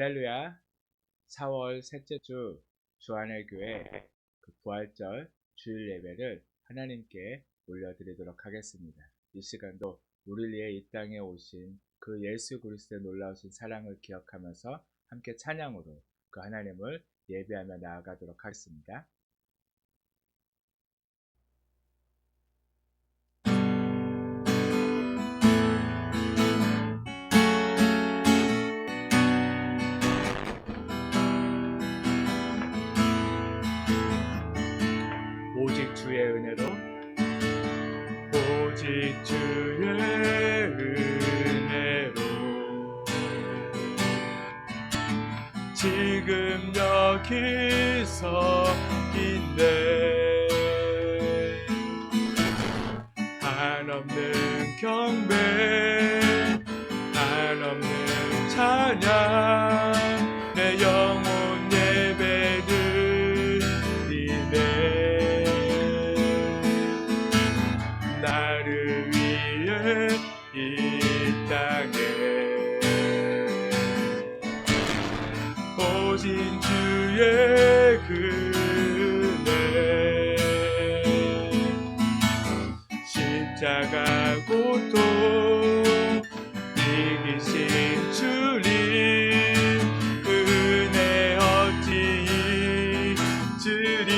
할렐루야. 4월 셋째 주 주안의 교회 부활절 주일 예배를 하나님께 올려드리도록 하겠습니다. 이 시간도 우리를 위해 이 땅에 오신 그 예수 그리스도의 놀라우신 사랑을 기억하면서 함께 찬양으로 그 하나님을 예배하며 나아가도록 하겠습니다. 오직 주의 은혜로 오직 주의 은혜로 지금 여기서 있네. 한없는 경배 한없는 찬양 내 영혼 예배를 드리네. 나를 위해 이 땅에 오신 주의 은혜 십자가 고통 이기신 주님 은혜 어찌 잊으리.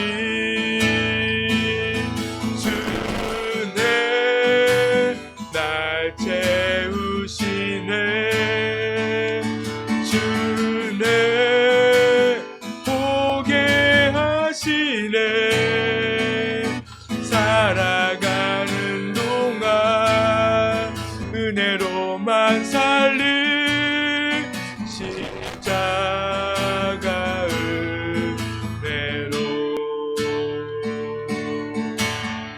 주네 날 채우시네. 주네 보게 하시네. 살아가는 동안 은혜로만 살리 십자가 은혜로.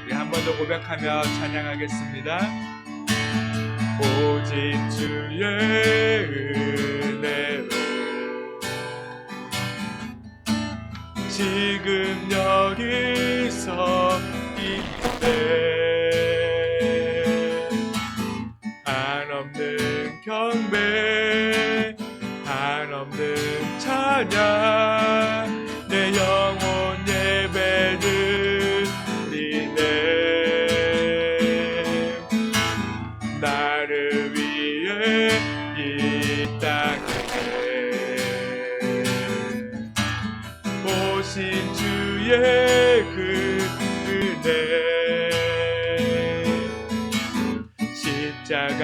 우리 한 번 더 고백하며 찬양하겠습니다. 오직 주의 은혜로 지금 여기서 있네. 한없는 경배 한없는 찬양 내 영혼 예배를 드리네. 나를 위해 이 땅에 오신 주의 그 은혜 십자가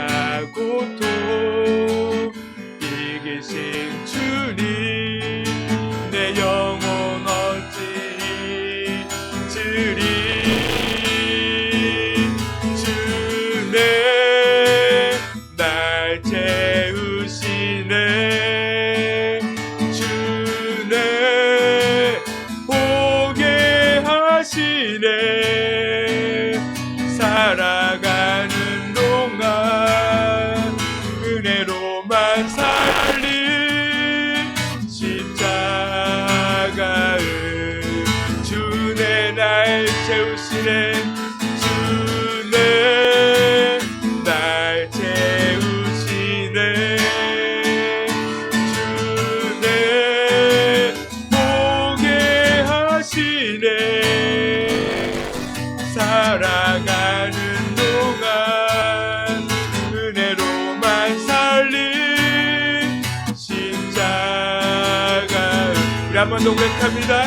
고통 이기신 주님 내 영혼 어찌 잊으리. 주네 날 채우시네. 주네 보게 하시네. 살아가는 동안 은혜로만 살리 십자가 주네 날 채우시네. 주네 날 채우시네. 주네 보게 하시네. 살아가는 동안 은혜로만 살리 십자가. 우리 한 번 더 고백합니다.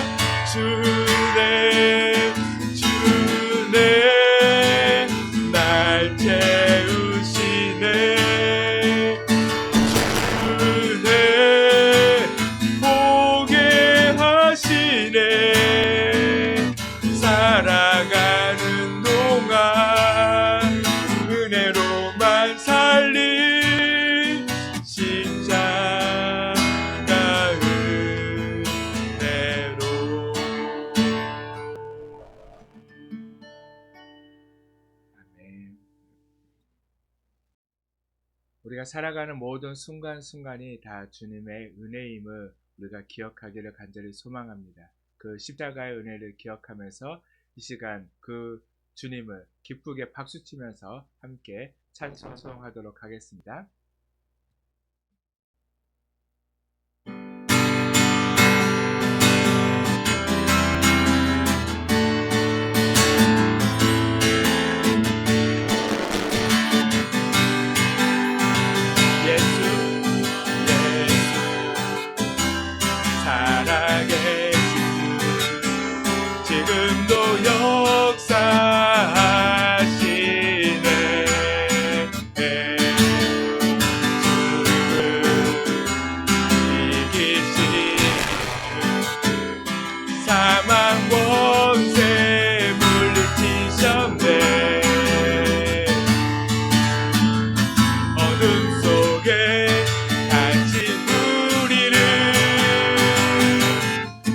주네 주네 날 채우시네. 주네 보게 하시네. 살아가는 동안 은혜로만 살리 십자가 은혜로. 아멘. 우리가 살아가는 모든 순간순간이 다 주님의 은혜임을 우리가 기억하기를 간절히 소망합니다. 그 십자가의 은혜를 기억하면서 이 시간 그 주님을 기쁘게 박수치면서 함께 찬송하도록 하겠습니다. 지금도 역사하시네. 죽음을 이기신 사망 권세 물리치셨네. 어둠 속에 갇힌 우리를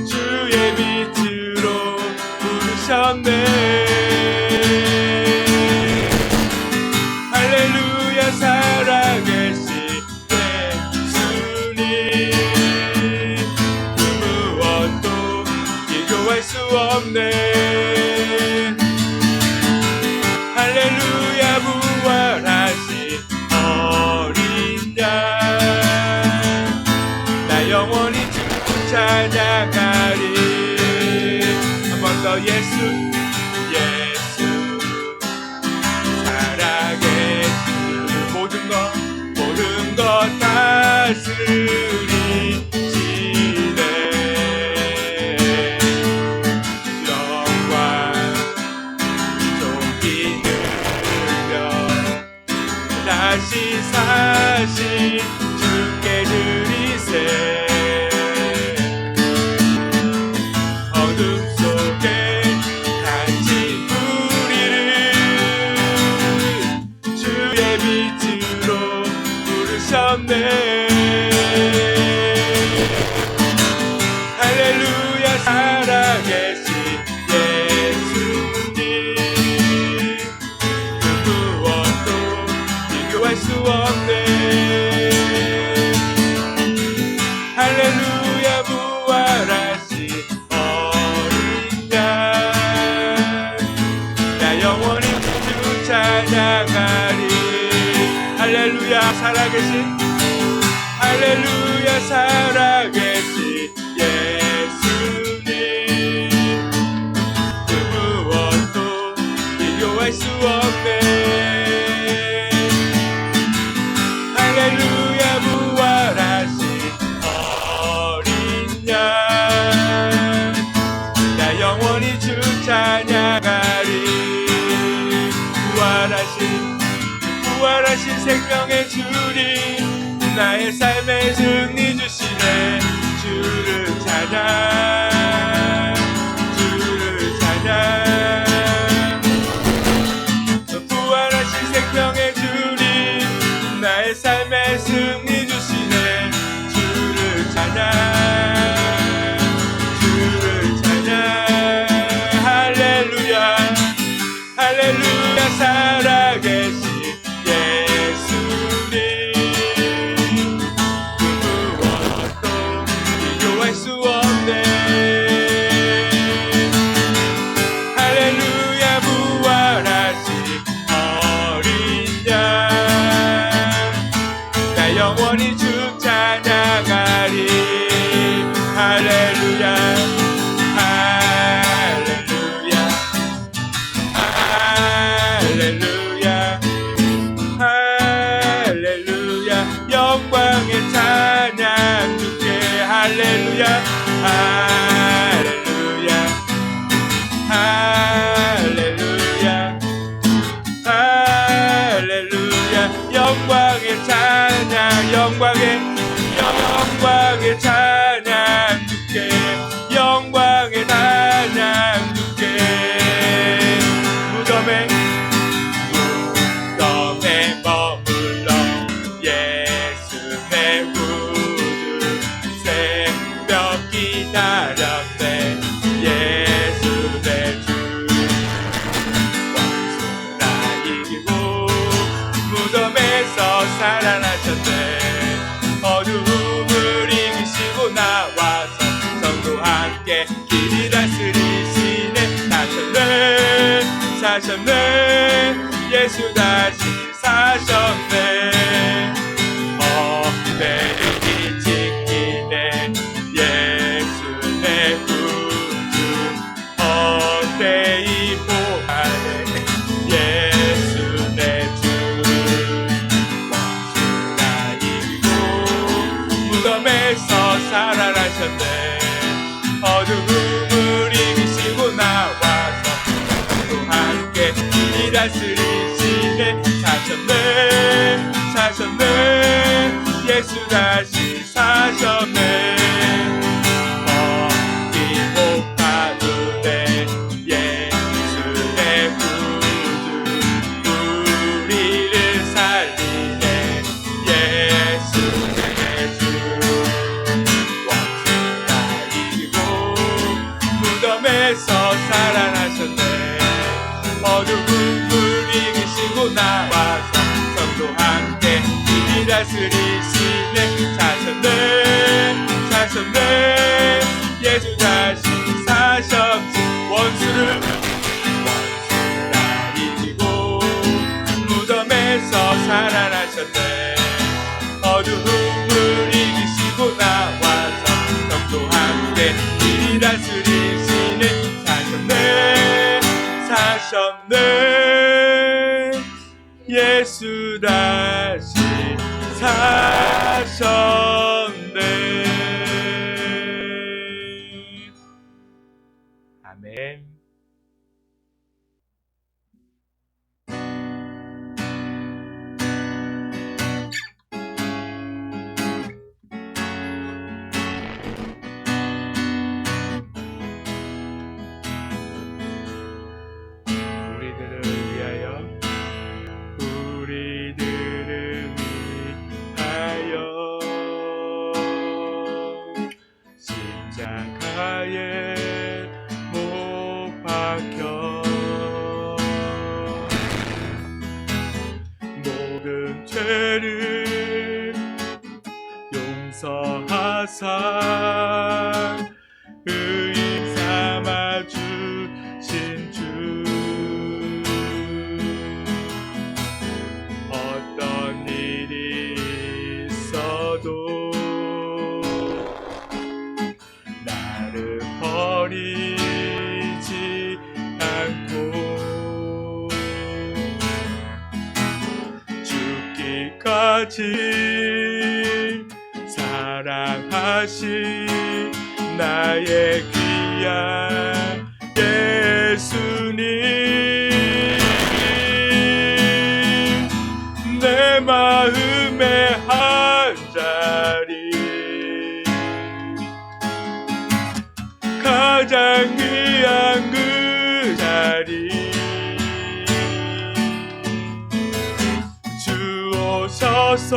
주의 빛으로 부르셨네. 할렐루야 살아계신 예수님, 그 무엇도 비교할 수 없네. 할렐루야 부활하신 어린 양, 나 영원히 주 찬양하리. 한 번 더 예수 예수 살아계신 모든 것 다스리시네. 영광 존귀 들려 다시 사신 주께 드리세. 어둠 속에 갇힌 우리를 주의 빛으로 부르셨네. 할렐루야 살아계신 예수님, 그 무엇도 비교할 수 없네. 할렐루야 부활하신 어린 양, 나 영원히 주 찬양하리. 할렐루야 살아계신, 할렐루야 살아계신 예수님, 그 무엇도 비교할 수 없네. 할렐루야 부활하신 어린 양, 나 영원히 주 찬양하리. 부활하신 생명의 주님, 나의 삶의 승리 주시네. 주를 찬양, 주를 찬양. 부활하신 생명의 주님, 나의 삶의 승리 주시네. 주를 찬양, 주를 찬양. 할렐루야 할렐루야 살아계신 예수님, 그 무엇도 비교할 수 없네. 할렐루야 부활하신 어린 양, 나 영원히 주 찬양하리. 할렐루야 할렐루야 할렐루야 영광의 찬양 주께. 할렐루야 할렐루야 할렐루야 할렐루야 영광의 찬양, 영광의 찬양 주께. 영광의 찬양 주께. 무덤에 머물러 예수 내 구주 새벽 기다렸네. 예수 내 주 원수나 이기고 무덤에서 살아나셨네. 어두움을 이기시고 나와서 성도 함께 길이 다스리시네. 사셨네 예수 다시 사셨네. 내일이 지키네 예수 내 구주. 어때이 보아네 예수 내 주. 원수나 이기고 무덤에서 살아나셨네. 어두움을 이기시고 나와 예수 다시 사셨네. 벗기고 가두네 예수의 구주 우리를 살리네. 예수의 주 원수가 이기고 무덤에서 살아나셨네. 어두움을 이기시고 나와서 성도 함께 이 다스리시네. 사셨네 사셨네. 예수 다시 사셨지. 원수가 이기고 무덤에서 살아나셨네. 어두움을 이기시고 나와서 성도 함께 이 다스리시네. 사셨네 사셨네. 예수 다시 사셨네. 아멘. 우리들을 위하여 십자가에 못 박혀 모든 죄를 용서하사 의인 삼아 주신 주. 어떤 일이 있어도 나를 버리지 않고 죽기까지 사랑하신 나의 귀한 예수님. 내 마음의 한자리 가장 귀한 그 자리 주 오셔서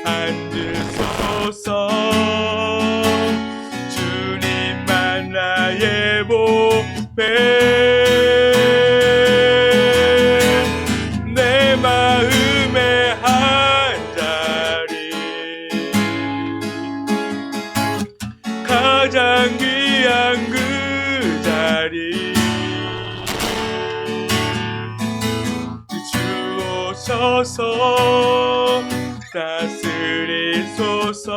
앉으소서. 주님만 나의 보배. 내 마음의 한자리 가장 귀한 그 자리 주 오셔서 다스리소서.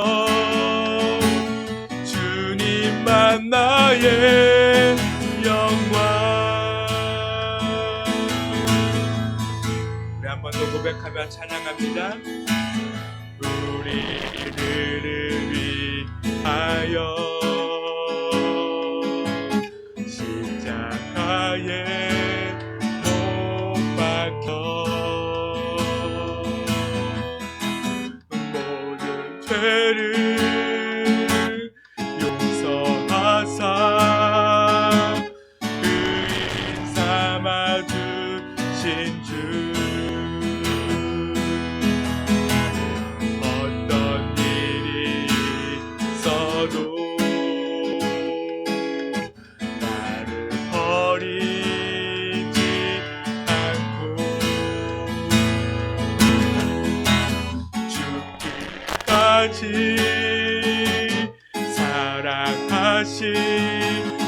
주님만 나의 영광. 우리 한 번 더 고백하며 찬양합니다. 우리들을 위하여 십자가에 못 박혀 모든 죄를 용서하사 의인 삼아 주신 주. 어떤 일이 있어도 나를 버리지 않고 죽기까지 사랑하신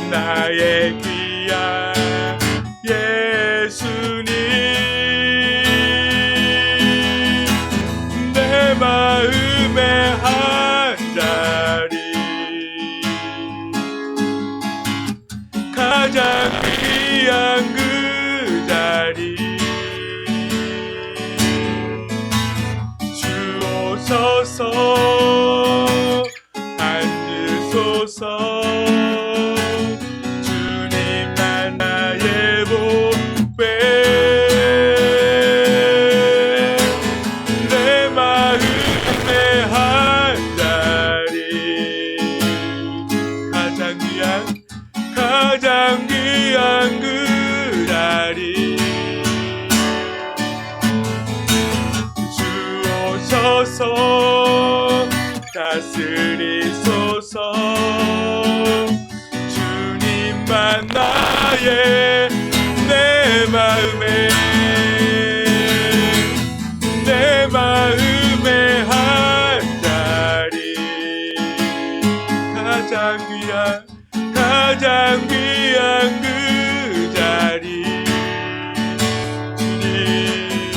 나의 귀한 예수님. 내 마음의 한자리 가장 귀한 그 자리 주 오셔서 앉으소서. 주님만 나의 보배. 내 마음 가장 귀한 그 자리 주옵소서 다스리소서 주님만 나의 내 마음의 한 자리 가장 귀한 그 자리 주님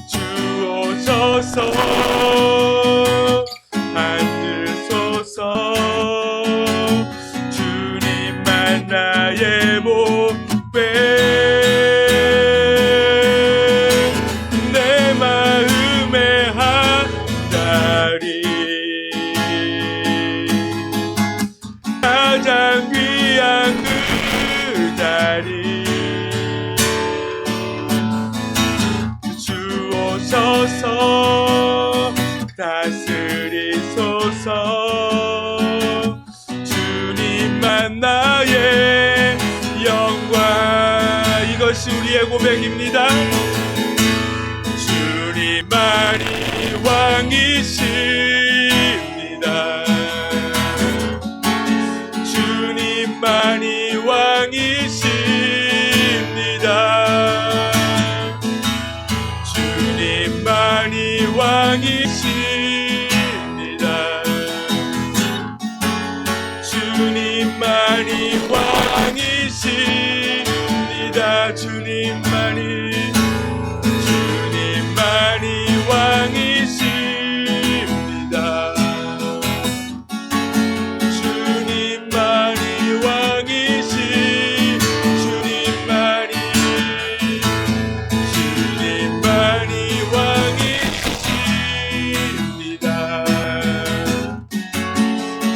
주옵소서 앉으소서 주님만 나의 목배 내 마음의 한 자리 가장 귀한 그 자리 주옵소서 다스리소서 주님만 나의 영광 이것이 우리의 고백입니다. 주님만이 왕이십니다. 주님만이 왕이십니다. 주님만이 왕이십니다. 주님만이 왕이십니다. 주님만이 왕이십니다. 주님만이 왕이시 주님만이 왕이십니다.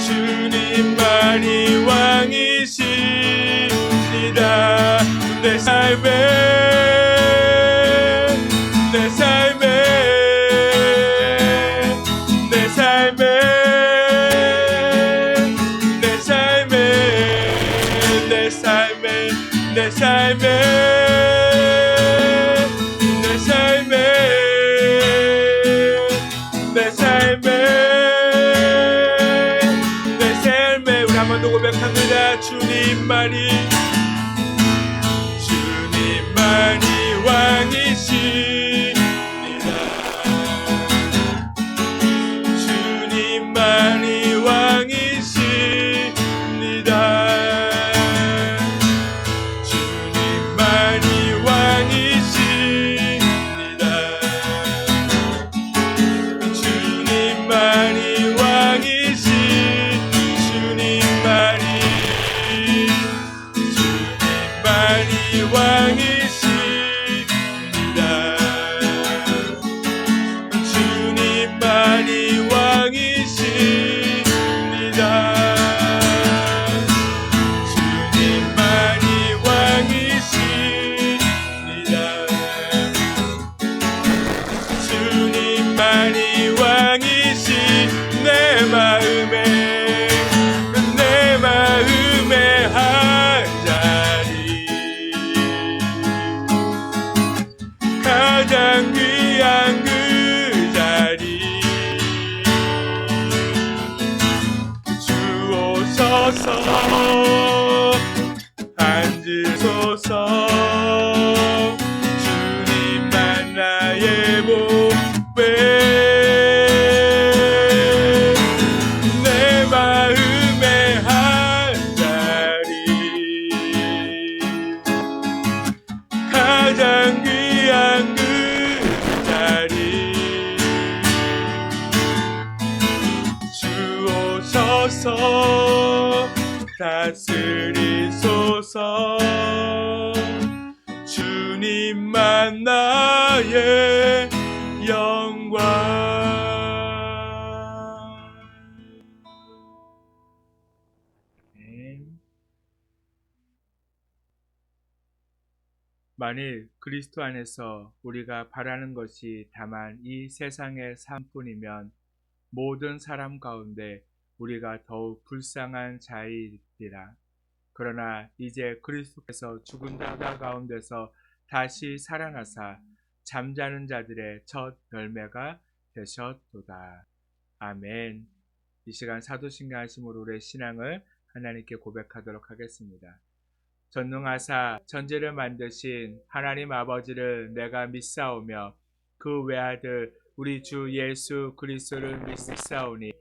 주님만이 왕이십니다. 내 삶에 내 삶에 내 삶에 내 삶에 내 삶에 내 삶에 내 삶에 내 삶에 내 삶에 우리 한 번 더 고백합니다. 주님만이 왕이십니다. 주님만이 왕이십니다. 주님만이 왕이십니다. 주님만이 왕이시 주님만이 왕이십니다. 주님만이 왕이십니다. 주님만이 왕이십니다. 주님만이 왕이시 내 마음의 한 자리 가장 귀한 그 자리 주옵소서 앉으소서 주님만 나의 목배 내 마음의 한 자리 가장 귀한 그 자리 주옵소서 다스리소서 주님만 나의 영광. 만일 그리스도 안에서 우리가 바라는 것이 다만 이 세상의 삶뿐이면 모든 사람 가운데 우리가 더욱 불쌍한 자이리라. 그러나 이제 그리스도께서 죽은 자 가운데서 다시 살아나사 잠자는 자들의 첫 열매가 되셨도다. 아멘. 이 시간 사도신경 하심으로 우리의 신앙을 하나님께 고백하도록 하겠습니다. 전능하사 천지를 만드신 하나님 아버지를 내가 믿사오며 그 외아들 우리 주 예수 그리스도를 믿사오니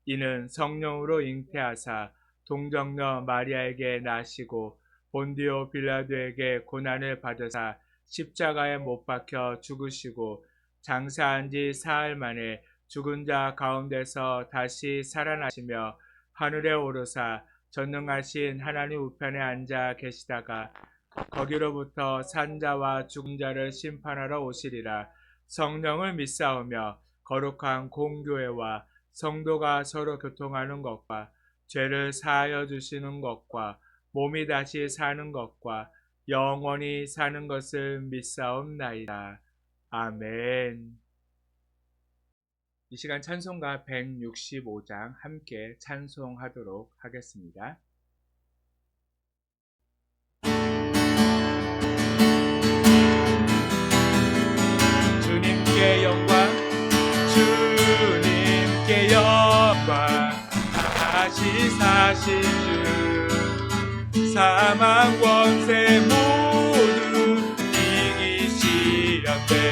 이는 성령으로 잉태하사 동정녀 마리아에게 나시고 본디오 빌라도에게 고난을 받으사 십자가에 못 박혀 죽으시고 장사한 지 사흘 만에 죽은 자 가운데서 다시 살아나시며 하늘에 오르사 전능하신 하나님 우편에 앉아 계시다가 거기로부터 산자와 죽은 자를 심판하러 오시리라. 성령을 믿사오며 거룩한 공교회와 성도가 서로 교통하는 것과 죄를 사하여 주시는 것과 몸이 다시 사는 것과 영원히 사는 것을 믿사옵나이다. 아멘. 이 시간 찬송가 165장 함께 찬송하도록 하겠습니다. 주님께 영광, 주님께 영광, 다시 사신 주, 사망 권세 모두 이기시렵네.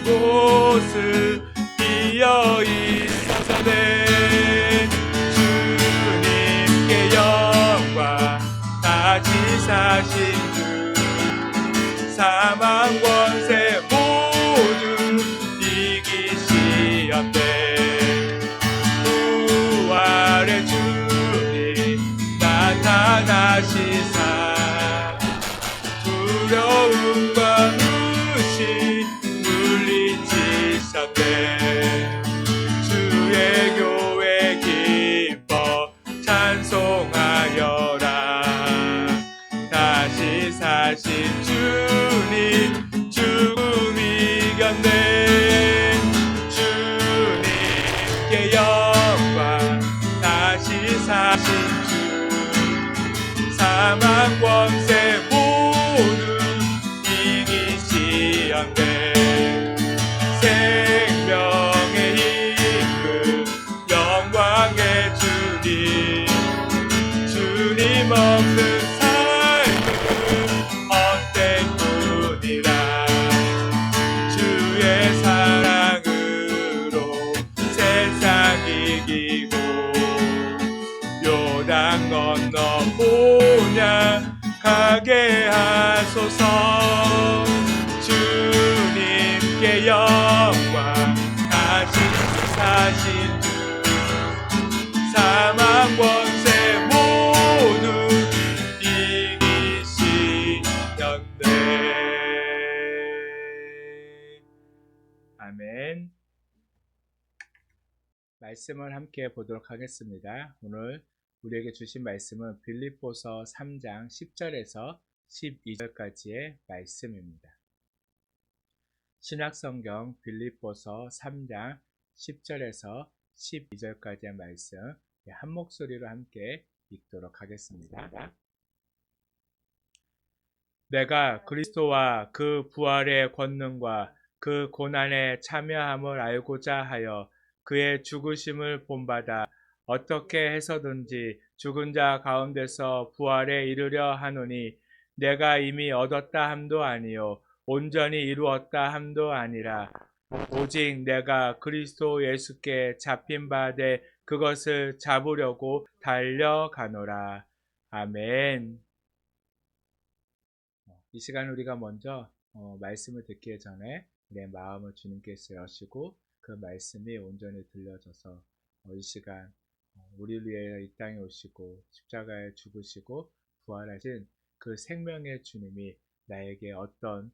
곳을 비어 있어서네. 주님께 영광, 다시 사신 주, 사망 권세 모두 이기시었네. 부활의 주님 나타나시사 두려움과 의심 주의 교회 기뻐 찬송하여라. 다시 사신 주님 죽음 이겼네. 주님께 영광, 다시 사신 주, 사망 권세 모두 이기시었네. 생명의 힘을 영광의 주님, 주님 없는 삶은 헛된 뿐이라. 주의 사랑으로 세상 이기고 요단 건너 보냐 가게 하소서. 주님께 영광, 다시 사신 주, 사망 권세 모두 이기시렸네. 아멘. 말씀을 함께 보도록 하겠습니다. 오늘 우리에게 주신 말씀은 빌립보서 3장 10절에서 12절까지의 말씀입니다. 신약성경 빌립보서 3장 10절에서 12절까지의 말씀 한 목소리로 함께 읽도록 하겠습니다. 내가 그리스도와 그 부활의 권능과 그 고난에 참여함을 알고자 하여 그의 죽으심을 본받아 어떻게 해서든지 죽은 자 가운데서 부활에 이르려 하노니 내가 이미 얻었다 함도 아니요 온전히 이루었다 함도 아니라 오직 내가 그리스도 예수께 잡힌 바 돼 그것을 잡으려고 달려가노라. 아멘. 이 시간 우리가 먼저 말씀을 듣기 전에 내 마음을 주님께서 여시고 그 말씀이 온전히 들려져서 이 시간 우리를 위해 이 땅에 오시고 십자가에 죽으시고 부활하신 그 생명의 주님이 나에게 어떤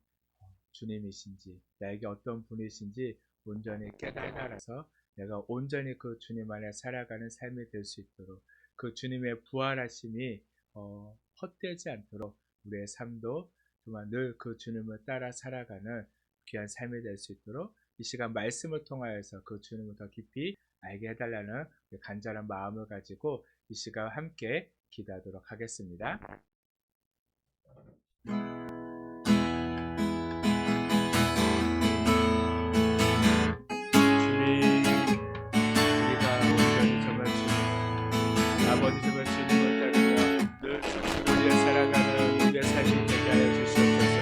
주님이신지, 나에게 어떤 분이신지 온전히 깨달아서 내가 온전히 그 주님 안에 살아가는 삶이 될 수 있도록 그 주님의 부활하심이 헛되지 않도록 우리의 삶도 동안 늘 그 주님을 따라 살아가는 귀한 삶이 될 수 있도록 이 시간 말씀을 통하여서 그 주님을 더 깊이 알게 해달라는 간절한 마음을 가지고 이 시간 함께 기도하도록 하겠습니다. 아버지 정말 주님을 따르며 늘 우리의 살아가는 우리의 삶이 되게 하여 주시옵소서.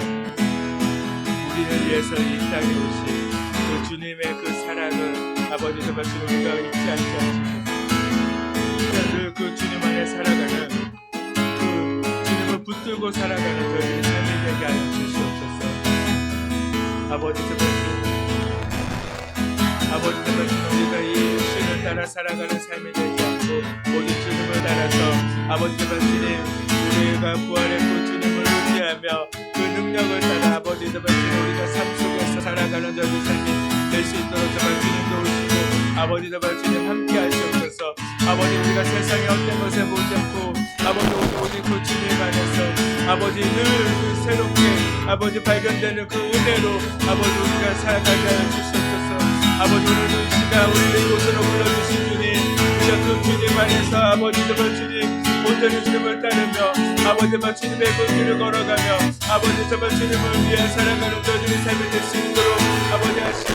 우리를 위해서 이 땅에 오신 그 주님의 그 사랑을 아버지 정말 우리가 잊지 않게 하시고 늘 그 주님 안에 살아가는 그 주님을 붙들고 살아가는 저희의 삶이 되게 하여 주시옵소서. 아버지 정말 우리가 이 주님을 따라 살아가는 삶이 되지 않고 모든 주님을 따라서 아버지 정말 주님 우리가 부활의 그 주님을 의지하며 그 능력을 따라 아버지 정말 우리가 삶 속에서 살아가는 저희 삶이 될 수 있도록 정말 주님도 오시고 아버지 정말 주님 함께 하시옵소서. 아버지 우리가 세상의 어떤 것에 보지 않고 아버지 오직 그 주님 안에서 아버지 늘 새롭게 아버지 발견되는 그 은혜로 아버지 우리가 살아가게 하여 주시옵소서. 아버지 오늘 이 시간 우리를 이곳으로 불러주신 주님 우리가 그 주님 안에서 아버지 정말 주님 온전히 주님을 따르며 아버지 정말 주님의 그 길을 걸어가며 아버지 정말 주님을 위해 살아가는 저들의 삶이 될 수 있도록 아버지 하시고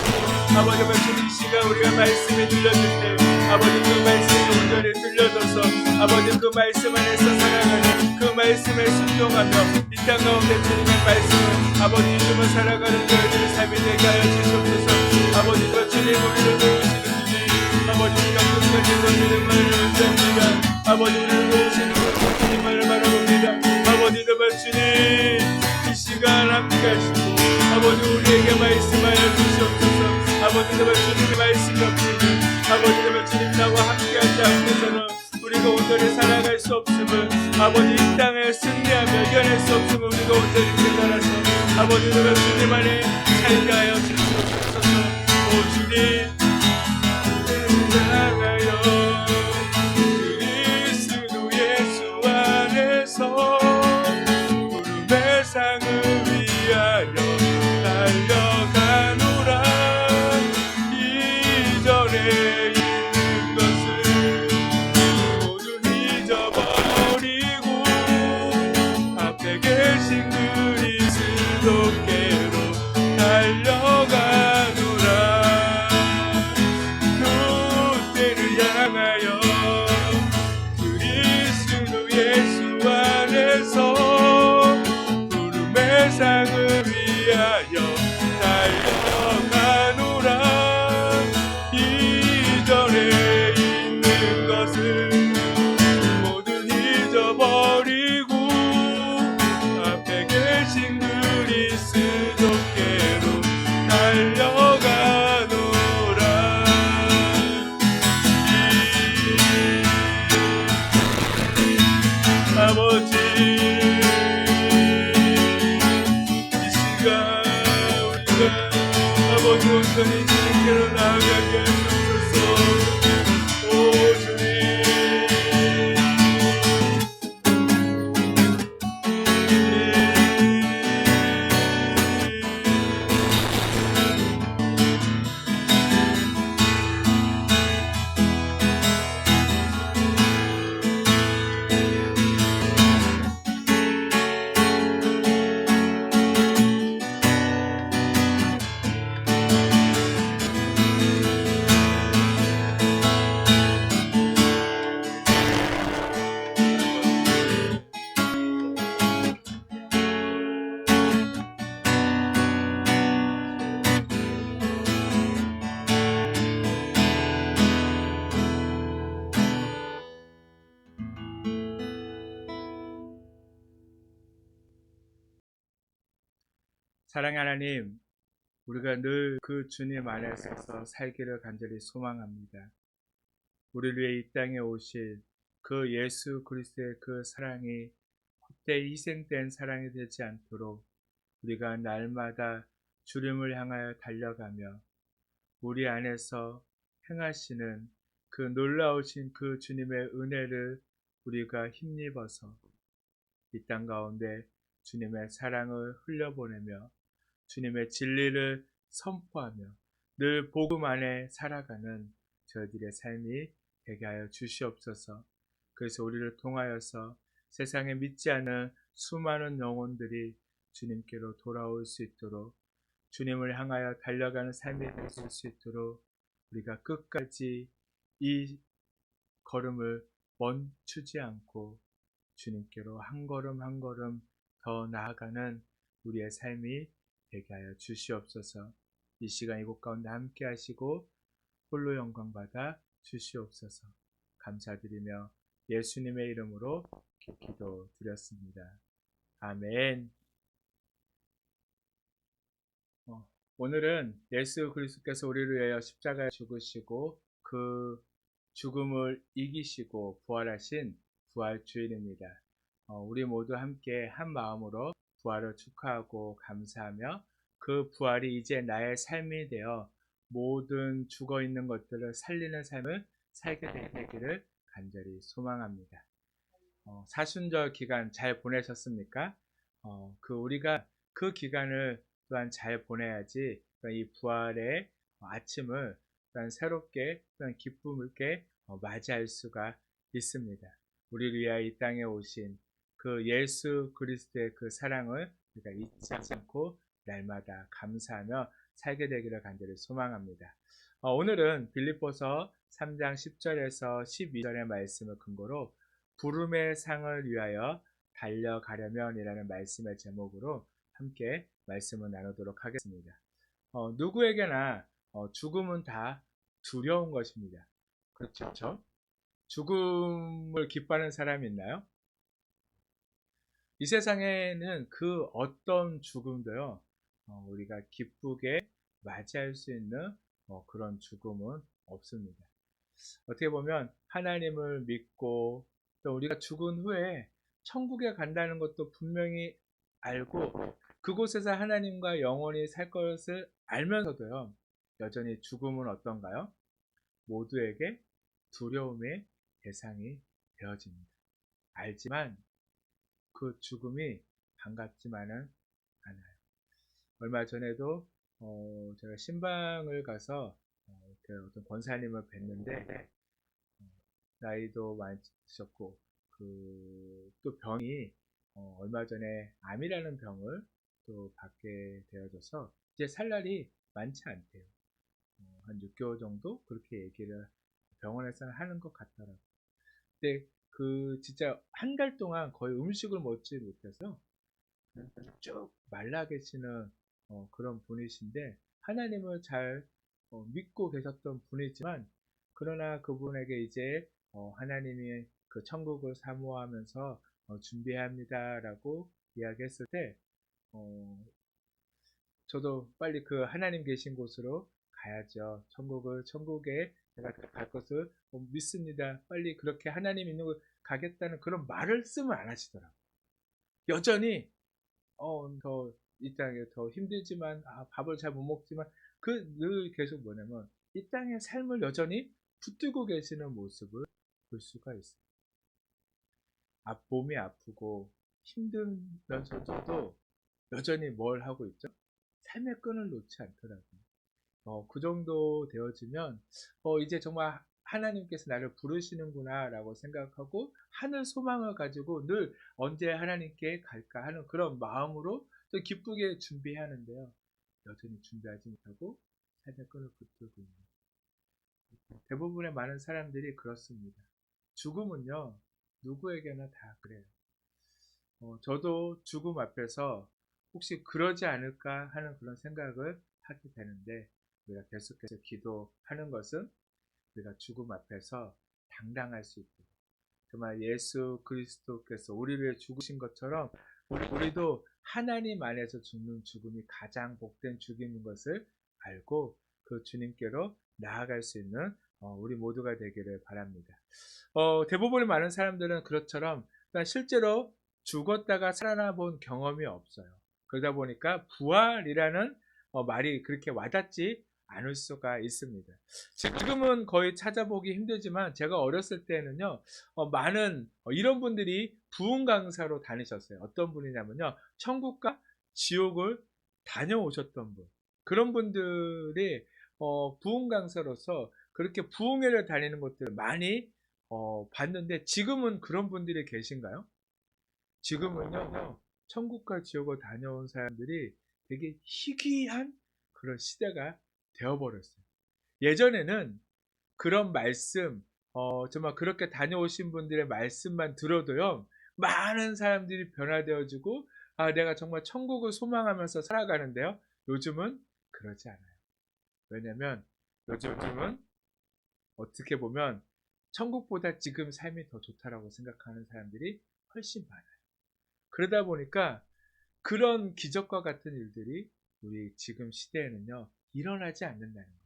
아버지 정말 주님 이 시간 우리가 말씀에 들려줄 때 아버지 그 말씀이 온전히 들려줘서 아버지 그 말씀 안에서 살아가는 그 말씀에 순종하며 이 땅 가운데 주님의 말씀을 아버지 주님을 살아가는 저희들의 삶이 되게 하여 주시옵소서. 아버지 그 주님 우리를 도우시는 주님 아버지 우리가 끝까지 그 주님을 의지합니다. 아버지 우리를 도우시는 그 주님을 바라봅니다. 아버지 정말 주님 이 시간 함께 하시고 아버지 우리에게 말씀하여 주시옵소서. 아버지 정말 주님의 말씀이 없으니 아버지 정말 주님 나와 함께하지 않고서는 우리가 온전히 살아갈 수 없음을 아버지 이 땅에 승리하며 이겨낼 수 없음을 우리가 온전히 깨달아서 아버지 정말 주님 안에 살게 하여 주시옵소서. 오 주님 사랑하여 그리스도 예수 안에서 구름의 상을 위하여 달려가노라. 이전에 있는 것을 모두 잊어버리고 앞에 계신 그리스도께로 달려가노라. 그때를 향하여 그리스도 예수 안에서 구름의 상을 위하여 달려가노라. 이전에 있는 것을 모두 잊어버리고 앞에 계신 그리스도께로 달려가노라. 아버지 이 시간 우리가 아버지 온전히 주님께로 나아가게 하옵소서. 오 주님 사랑하는 하나님 우리가 늘 그 주님 안에서 살기를 간절히 소망합니다. 우리를 위해 이 땅에 오실 그 예수 그리스도의 그 사랑이 헛되이 희생된 사랑이 되지 않도록 우리가 날마다 주님을 향하여 달려가며 우리 안에서 행하시는 그 놀라우신 그 주님의 은혜를 우리가 힘입어서 이 땅 가운데 주님의 사랑을 흘려보내며 주님의 진리를 선포하며 늘 복음 안에 살아가는 저희들의 삶이 되게 하여 주시옵소서. 그래서 우리를 통하여서 세상에 믿지 않는 수많은 영혼들이 주님께로 돌아올 수 있도록, 주님을 향하여 달려가는 삶이 될 수 있도록 우리가 끝까지 이 걸음을 멈추지 않고 주님께로 한 걸음 한 걸음 더 나아가는 우리의 삶이 되게 하여 주시옵소서. 이 시간 이곳 가운데 함께 하시고 홀로 영광 받아 주시옵소서. 감사드리며 예수님의 이름으로 기도드렸습니다. 아멘. 오늘은 예수 그리스도께서 우리를 위하여 십자가에 죽으시고 그 죽음을 이기시고 부활하신 부활주일입니다. 우리 모두 함께 한 마음으로 부활을 축하하고 감사하며 그 부활이 이제 나의 삶이 되어 모든 죽어있는 것들을 살리는 삶을 살게 되기를 간절히 소망합니다. 사순절 기간 잘 보내셨습니까? 우리가 그 기간을 또한 잘 보내야지 이 부활의 아침을 또한 새롭게 또한 기쁨 있게 맞이할 수가 있습니다. 우리를 위하여 이 땅에 오신 그 예수 그리스도의 그 사랑을 우리가 잊지 않고 날마다 감사하며 살게 되기를 간절히 소망합니다. 오늘은 빌립보서 3장 10절에서 12절의 말씀을 근거로 부름의 상을 위하여 달려가려면이라는 말씀의 제목으로 함께 말씀을 나누도록 하겠습니다. 누구에게나 죽음은 다 두려운 것입니다. 그렇죠? 죽음을 기뻐하는 사람이 있나요? 이 세상에는 그 어떤 죽음도요, 우리가 기쁘게 맞이할 수 있는 그런 죽음은 없습니다. 어떻게 보면 하나님을 믿고 또 우리가 죽은 후에 천국에 간다는 것도 분명히 알고 그곳에서 하나님과 영원히 살 것을 알면서도요, 여전히 죽음은 어떤가요? 모두에게 두려움의 대상이 되어집니다. 알지만 그 죽음이 반갑지만은 않아요. 얼마 전에도 제가 신방을 가서 어떤 권사님을 뵀는데 나이도 많으셨고 또 병이 얼마 전에 암이라는 병을 또 받게 되어져서 이제 살 날이 많지 않대요. 한 6개월 정도 그렇게 얘기를 병원에서는 하는 것 같더라고요. 근데 진짜 한 달 동안 거의 음식을 먹지 못해서 쭉 말라 계시는 그런 분이신데 하나님을 잘 믿고 계셨던 분이지만 그러나 그분에게 이제 하나님이 그 천국을 사모하면서 준비해야 합니다라고 이야기했을 때 저도 빨리 그 하나님 계신 곳으로 가야죠. 천국에 내가 갈 것을 믿습니다. 빨리 그렇게 하나님 있는 곳 가겠다는 그런 말씀을 안 하시더라고요. 여전히 이 땅에 더 힘들지만 밥을 잘 못 먹지만 늘 계속 뭐냐면 이 땅의 삶을 여전히 붙들고 계시는 모습을 볼 수가 있어요. 몸이 아프고 힘들면서도 여전히 뭘 하고 있죠? 삶의 끈을 놓지 않더라고요. 그 정도 되어지면 이제 정말 하나님께서 나를 부르시는구나 라고 생각하고 하늘 소망을 가지고 늘 언제 하나님께 갈까 하는 그런 마음으로 또 기쁘게 준비해야 하는데요. 여전히 준비하지 못하고 삶의 끈을 붙들고 있는 대부분의 많은 사람들이 그렇습니다. 죽음은요, 누구에게나 다 그래요. 저도 죽음 앞에서 혹시 그러지 않을까 하는 그런 생각을 하게 되는데 우리가 계속해서 기도하는 것은 우리가 죽음 앞에서 당당할 수 있도록 정말 예수 그리스도께서 우리를 위해 죽으신 것처럼 우리도 하나님 안에서 죽는 죽음이 가장 복된 죽음인 것을 알고 그 주님께로 나아갈 수 있는 우리 모두가 되기를 바랍니다. 대부분의 많은 사람들은 그것처럼 실제로 죽었다가 살아나 본 경험이 없어요. 그러다 보니까 부활이라는 말이 그렇게 와닿지 않을 수가 있습니다. 지금은 거의 찾아보기 힘들지만 제가 어렸을 때는요, 많은 이런 분들이 부흥 강사로 다니셨어요. 어떤 분이냐면요, 천국과 지옥을 다녀오셨던 분. 그런 분들이 부흥 강사로서 그렇게 부흥회를 다니는 것들을 많이 봤는데, 지금은 그런 분들이 계신가요? 지금은요, 천국과 지옥을 다녀온 사람들이 되게 희귀한 그런 시대가 되어버렸어요. 예전에는 그런 말씀, 정말 그렇게 다녀오신 분들의 말씀만 들어도요, 많은 사람들이 변화되어지고, 아, 내가 정말 천국을 소망하면서 살아가는데요. 요즘은 그러지 않아요. 왜냐면 요즘은 어떻게 보면 천국보다 지금 삶이 더 좋다라고 생각하는 사람들이 훨씬 많아요. 그러다 보니까 그런 기적과 같은 일들이 우리 지금 시대에는요, 일어나지 않는다는 거예요.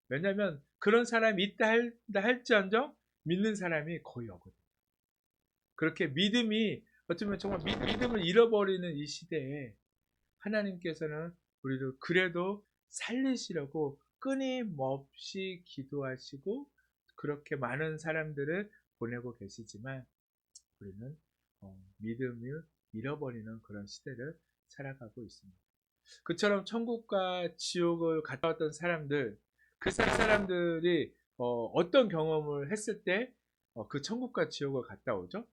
왜냐하면 그런 사람이 있다 할지언정 믿는 사람이 거의 없거든요. 그렇게 믿음이 어쩌면 정말 믿음을 잃어버리는 이 시대에 하나님께서는 우리를 그래도 살리시려고 끊임없이 기도하시고 그렇게 많은 사람들을 보내고 계시지만 우리는 믿음을 잃어버리는 그런 시대를 살아가고 있습니다. 그처럼 천국과 지옥을 갔다 왔던 사람들, 그 사람들이 어떤 경험을 했을 때 그 천국과 지옥을 갔다 오죠?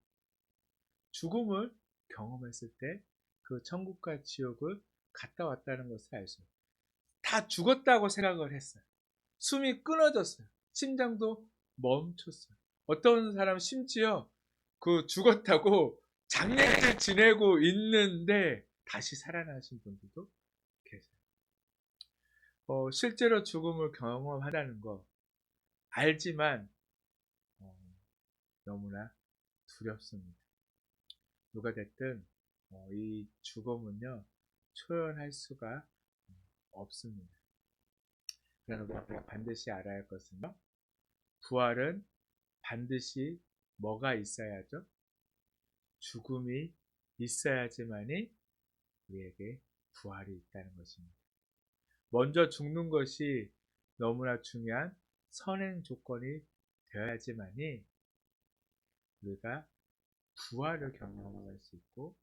죽음을 경험했을 때 그 천국과 지옥을 갔다 왔다는 것을 알 수 있어요. 다 죽었다고 생각을 했어요. 숨이 끊어졌어요. 심장도 멈췄어요. 어떤 사람 심지어 그 죽었다고 장례를 지내고 있는데 다시 살아나신 분들도 계세요. 실제로 죽음을 경험하다는 거 알지만 너무나 두렵습니다. 누가 됐든 이 죽음은요 초연할 수가 없습니다. 그러나 우리가 반드시 알아야 할 것은요, 부활은 반드시 뭐가 있어야죠? 죽음이 있어야지만이 우리에게 부활이 있다는 것입니다. 먼저 죽는 것이 너무나 중요한 선행 조건이 되어야지만이 우리가 부활을 경험할 수 있고,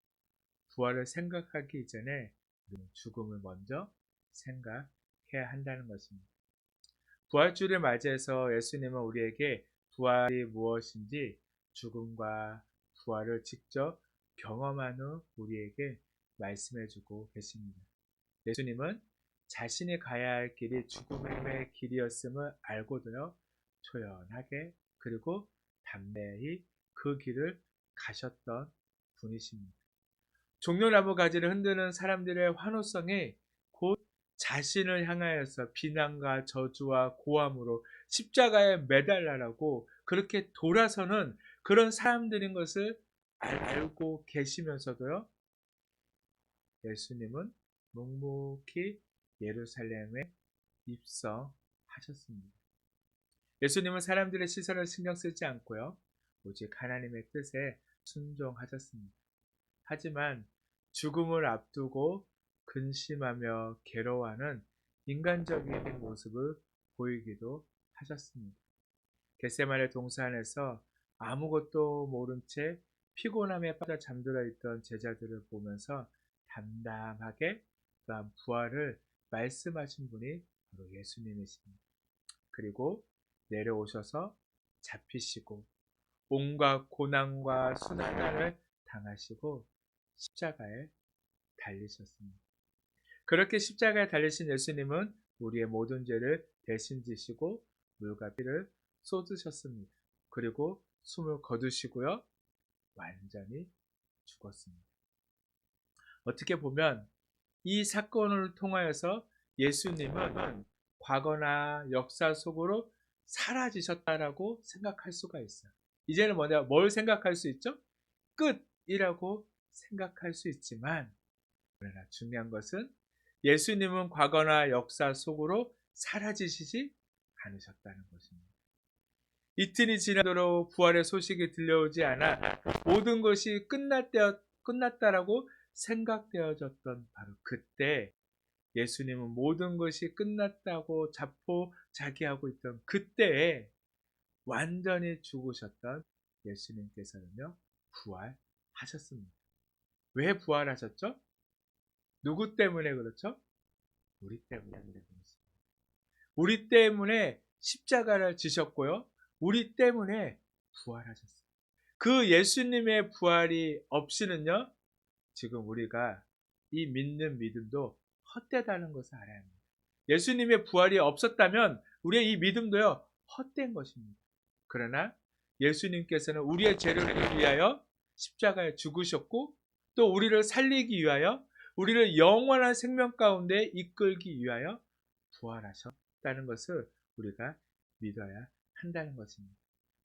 부활을 생각하기 이전에 우리는 죽음을 먼저 생각해야 한다는 것입니다. 부활주를 맞이해서 예수님은 우리에게 부활이 무엇인지 죽음과 부활을 직접 경험한 후 우리에게 말씀해주고 계십니다. 예수님은 자신이 가야 할 길이 죽음의 길이었음을 알고도요, 초연하게 그리고 담대히 그 길을 가셨던 분이십니다. 종려나무 가지를 흔드는 사람들의 환호성이 곧 자신을 향하여서 비난과 저주와 고함으로 십자가에 매달라라고 그렇게 돌아서는 그런 사람들인 것을 알고 계시면서도요, 예수님은 묵묵히 예루살렘에 입성하셨습니다. 예수님은 사람들의 시선을 신경 쓰지 않고요, 오직 하나님의 뜻에 순종하셨습니다. 하지만 죽음을 앞두고 근심하며 괴로워하는 인간적인 모습을 보이기도 하셨습니다. 겟세마네 동산에서 아무것도 모른 채 피곤함에 빠져 잠들어 있던 제자들을 보면서 담담하게 또한 부활을 말씀하신 분이 바로 예수님이십니다. 그리고 내려오셔서 잡히시고 온갖 고난과 수난을 당하시고 십자가에 달리셨습니다. 그렇게 십자가에 달리신 예수님은 우리의 모든 죄를 대신 지시고 물과 피를 쏟으셨습니다. 그리고 숨을 거두시고요, 완전히 죽었습니다. 어떻게 보면 이 사건을 통하여서 예수님은 과거나 역사 속으로 사라지셨다라고 생각할 수가 있어요. 이제는 뭘 생각할 수 있죠? 끝이라고 생각할 수 있지만, 그러나 중요한 것은 예수님은 과거나 역사 속으로 사라지시지 않으셨다는 것입니다. 이틀이 지나도록 부활의 소식이 들려오지 않아 모든 것이 끝났다라고 생각되어졌던 바로 그때 예수님은 모든 것이 끝났다고 자포자기하고 있던 그때에 완전히 죽으셨던 예수님께서는요, 부활하셨습니다. 왜 부활하셨죠? 누구 때문에 그렇죠? 우리 때문에 그렇습니다. 우리 때문에 십자가를 지셨고요. 우리 때문에 부활하셨어요. 그 예수님의 부활이 없이는요, 지금 우리가 이 믿는 믿음도 헛되다는 것을 알아야 합니다. 예수님의 부활이 없었다면 우리의 이 믿음도요, 헛된 것입니다. 그러나 예수님께서는 우리의 죄를 위하여 십자가에 죽으셨고, 또 우리를 살리기 위하여, 우리를 영원한 생명 가운데 이끌기 위하여 부활하셨다는 것을 우리가 믿어야 한다는 것입니다.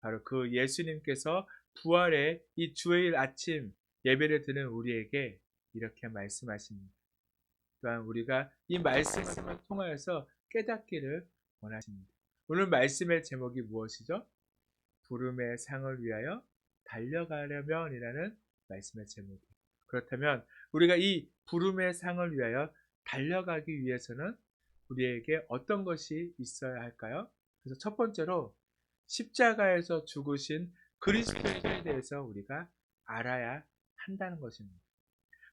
바로 그 예수님께서 부활의 이 주일 아침 예배를 드는 우리에게 이렇게 말씀하십니다. 또한 우리가 이 말씀을 통하여서 깨닫기를 원하십니다. 오늘 말씀의 제목이 무엇이죠? 부름의 상을 위하여 달려가려면이라는 말씀의 제목이에요. 그렇다면 우리가 이 부름의 상을 위하여 달려가기 위해서는 우리에게 어떤 것이 있어야 할까요? 그래서 첫 번째로 십자가에서 죽으신 그리스도에 대해서 우리가 알아야 한다는 것입니다.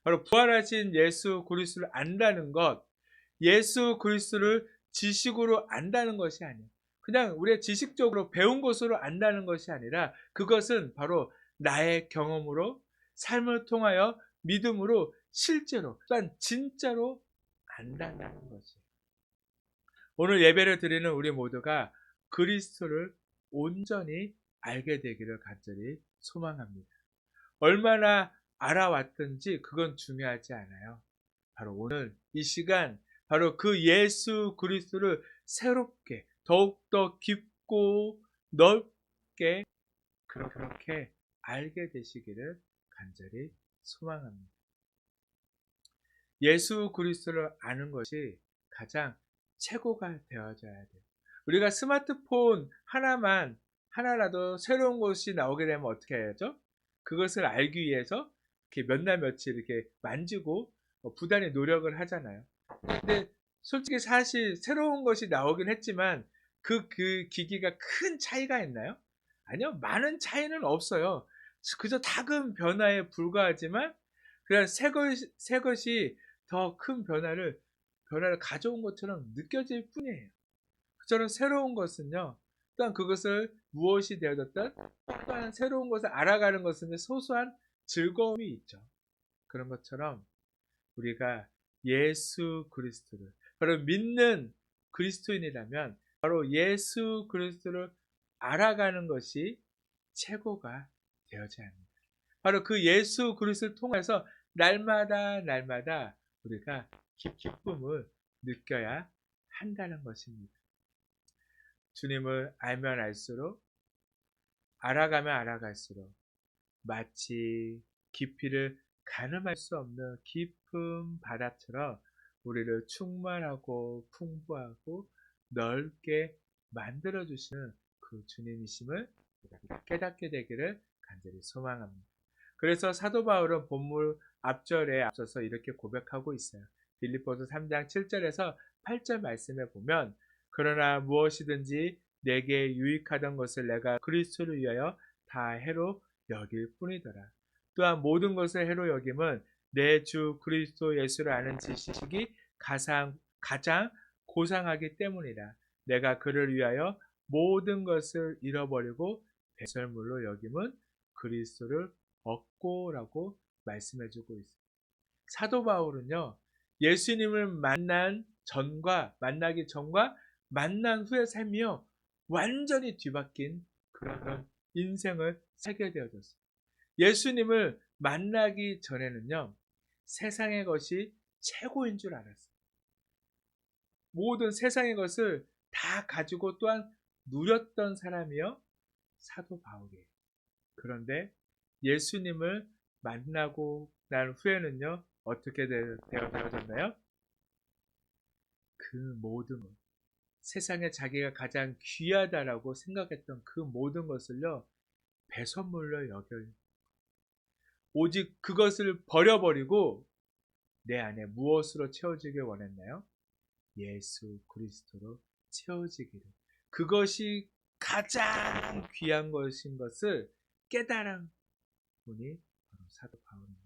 바로 부활하신 예수 그리스도를 안다는 것, 예수 그리스도를 지식으로 안다는 것이 아니에요. 그냥 우리가 지식적으로 배운 것으로 안다는 것이 아니라 그것은 바로 나의 경험으로 삶을 통하여 믿음으로 실제로 또한 진짜로 안다는 것이에요. 오늘 예배를 드리는 우리 모두가 그리스도를 온전히 알게 되기를 간절히 소망합니다. 얼마나 알아왔든지 그건 중요하지 않아요. 바로 오늘 이 시간 바로 그 예수 그리스도를 새롭게 더욱더 깊고 넓게 그렇게 알게 되시기를 간절히 소망합니다. 예수 그리스도를 아는 것이 가장 최고가 되어져야 돼요. 우리가 스마트폰 하나라도 새로운 것이 나오게 되면 어떻게 해야죠? 그것을 알기 위해서 이렇게 몇 날 며칠 이렇게 만지고 부단히 노력을 하잖아요. 근데 솔직히 사실 새로운 것이 나오긴 했지만 그 기기가 큰 차이가 있나요? 아니요. 많은 차이는 없어요. 그저 작은 변화에 불과하지만 그냥 새 것이 더 큰 변화를 가져온 것처럼 느껴질 뿐이에요. 저는 새로운 것은요, 또한 그것을 무엇이 되어졌든 또한 새로운 것을 알아가는 것은 소소한 즐거움이 있죠. 그런 것처럼 우리가 예수 그리스도를 바로 믿는 그리스도인이라면 바로 예수 그리스도를 알아가는 것이 최고가 되어져야 합니다. 바로 그 예수 그리스도를 통해서 날마다 우리가 기쁨을 느껴야 한다는 것입니다. 주님을 알면 알수록 알아가면 알아갈수록 마치 깊이를 가늠할 수 없는 깊은 바다처럼 우리를 충만하고 풍부하고 넓게 만들어주시는 그 주님이심을 깨닫게 되기를 간절히 소망합니다. 그래서 사도 바울은 본문 앞절에 앞서서 이렇게 고백하고 있어요. 빌립보서 3장 7절에서 8절 말씀에 보면 그러나 무엇이든지 내게 유익하던 것을 내가 그리스도를 위하여 다 해로 여길 뿐이더라. 또한 모든 것을 해로 여김은 내 주 그리스도 예수를 아는 지식이 가장 고상하기 때문이라. 내가 그를 위하여 모든 것을 잃어버리고 배설물로 여김은 그리스도를 얻고라고 말씀해주고 있습니다. 사도 바울은요, 예수님을 만나기 전과 만난 후의 삶이요, 완전히 뒤바뀐 그런 인생을 살게 되어졌어요. 예수님을 만나기 전에는요, 세상의 것이 최고인 줄 알았어요. 모든 세상의 것을 다 가지고 또한 누렸던 사람이요, 사도 바울이에요. 그런데 예수님을 만나고 난 후에는요, 어떻게 되어졌나요? 그 모든 것, 세상에 자기가 가장 귀하다라고 생각했던 그 모든 것을요, 배선물로 여겨요. 오직 그것을 버려버리고 내 안에 무엇으로 채워지길 원했나요? 예수 그리스도로 채워지기를. 그것이 가장 귀한 것인 것을 깨달은 분이 바로 사도 바울입니다.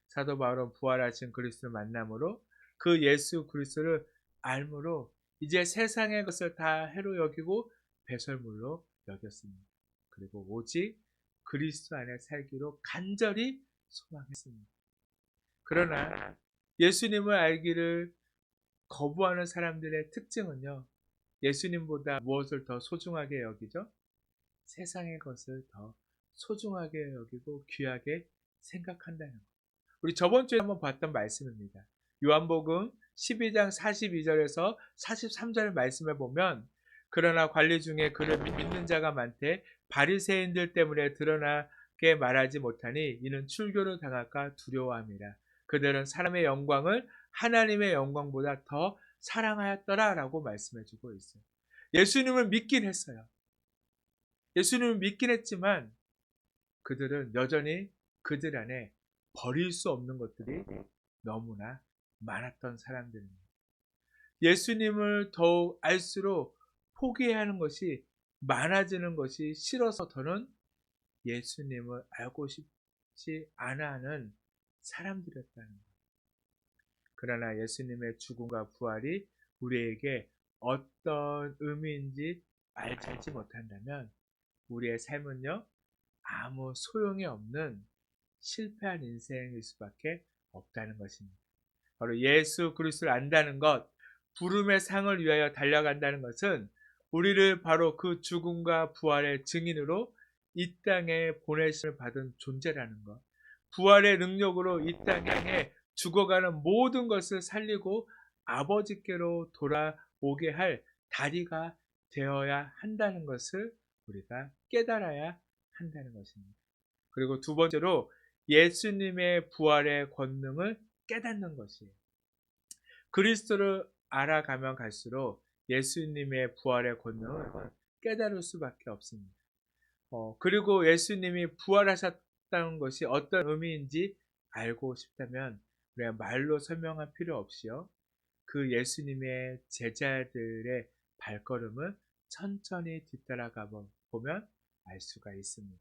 사도 바울은 부활하신 그리스도를 만남으로 그 예수 그리스도를 알므로 이제 세상의 것을 다 해로 여기고 배설물로 여겼습니다. 그리고 오직 그리스도 안에 살기로 간절히 소망했습니다. 그러나 예수님을 알기를 거부하는 사람들의 특징은요, 예수님보다 무엇을 더 소중하게 여기죠? 세상의 것을 더 소중하게 여기고 귀하게 생각한다는 것. 우리 저번 주에 한번 봤던 말씀입니다. 요한복음 12장 42절에서 43절 말씀을 보면, 그러나 관리 중에 그를 믿는 자가 많되 바리새인들 때문에 드러나게 말하지 못하니 이는 출교를 당할까 두려워함이라. 그들은 사람의 영광을 하나님의 영광보다 더 사랑하였더라 라고 말씀해주고 있어요. 예수님을 믿긴 했어요. 예수님을 믿긴 했지만 그들은 여전히 그들 안에 버릴 수 없는 것들이 너무나 많았던 사람들입니다. 예수님을 더욱 알수록 포기해야 하는 것이 많아지는 것이 싫어서 더는 예수님을 알고 싶지 않아 하는 사람들이었다는 것. 그러나 예수님의 죽음과 부활이 우리에게 어떤 의미인지 알지 못한다면 우리의 삶은요, 아무 소용이 없는 실패한 인생일 수밖에 없다는 것입니다. 바로 예수 그리스도를 안다는 것, 부름의 상을 위하여 달려간다는 것은 우리를 바로 그 죽음과 부활의 증인으로 이 땅에 보내심을 받은 존재라는 것, 부활의 능력으로 이 땅에 죽어가는 모든 것을 살리고 아버지께로 돌아오게 할 다리가 되어야 한다는 것을 우리가 깨달아야 한다는 것입니다. 그리고 두 번째로 예수님의 부활의 권능을 깨닫는 것이에요. 그리스도를 알아가면 갈수록 예수님의 부활의 권능을 깨달을 수밖에 없습니다. 그리고 예수님이 부활하셨다는 것이 어떤 의미인지 알고 싶다면 우리가 말로 설명할 필요 없이요, 그 예수님의 제자들의 발걸음을 천천히 뒤따라가 보면 알 수가 있습니다.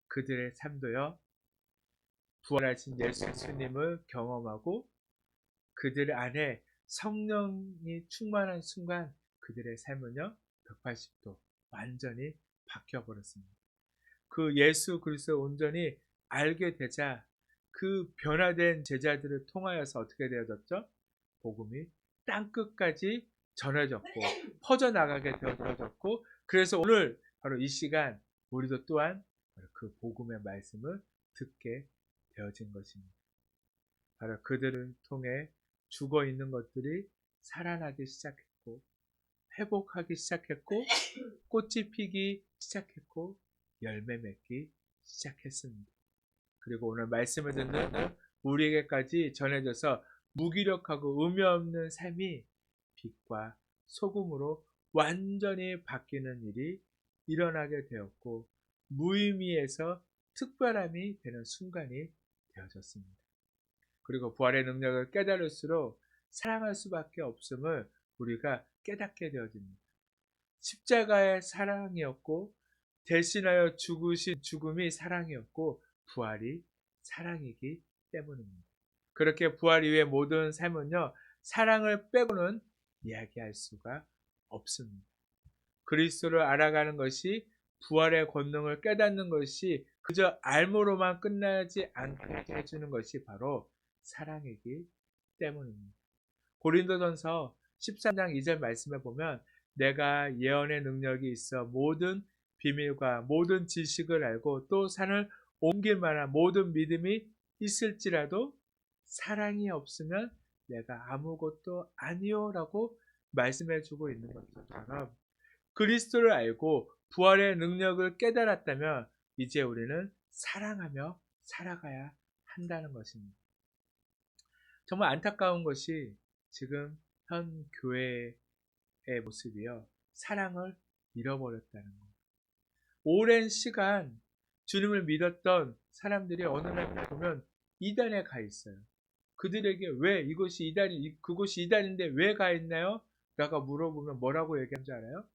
그들의 삶도요, 부활하신 예수님을 경험하고 그들 안에 성령이 충만한 순간 그들의 삶은요, 180도 완전히 바뀌어버렸습니다. 그 예수 그리스도 온전히 알게 되자 그 변화된 제자들을 통하여서 어떻게 되어졌죠? 복음이 땅끝까지 전해졌고 퍼져나가게 되어졌고, 그래서 오늘 바로 이 시간 우리도 또한 그 복음의 말씀을 듣게 되어진 것입니다. 바로 그들을 통해 죽어 있는 것들이 살아나기 시작했고 회복하기 시작했고 꽃이 피기 시작했고 열매 맺기 시작했습니다. 그리고 오늘 말씀을 듣는 우리에게까지 전해져서 무기력하고 의미 없는 삶이 빛과 소금으로 완전히 바뀌는 일이 일어나게 되었고 무의미에서 특별함이 되는 순간이 되어졌습니다. 그리고 부활의 능력을 깨달을수록 사랑할 수밖에 없음을 우리가 깨닫게 되어집니다. 십자가의 사랑이었고 대신하여 죽으신 죽음이 사랑이었고 부활이 사랑이기 때문입니다. 그렇게 부활 이후의 모든 삶은요, 사랑을 빼고는 이야기할 수가 없습니다. 그리스도를 알아가는 것이, 부활의 권능을 깨닫는 것이 그저 알므로만 끝나지 않게 해주는 것이 바로 사랑이기 때문입니다. 고린도전서 13장 2절 말씀에 보면 내가 예언의 능력이 있어 모든 비밀과 모든 지식을 알고 또 산을 옮길 만한 모든 믿음이 있을지라도 사랑이 없으면 내가 아무것도 아니요라고 말씀해 주고 있는 것처럼 그리스도를 알고 부활의 능력을 깨달았다면 이제 우리는 사랑하며 살아가야 한다는 것입니다. 정말 안타까운 것이 지금 현 교회의 모습이요, 사랑을 잃어버렸다는 것. 오랜 시간 주님을 믿었던 사람들이 어느 날 보면 이단에 가 있어요. 그들에게 왜 이곳이 이단이 그곳이 이단인데 왜 가 있나요? 라고 물어보면 뭐라고 얘기한 줄 알아요?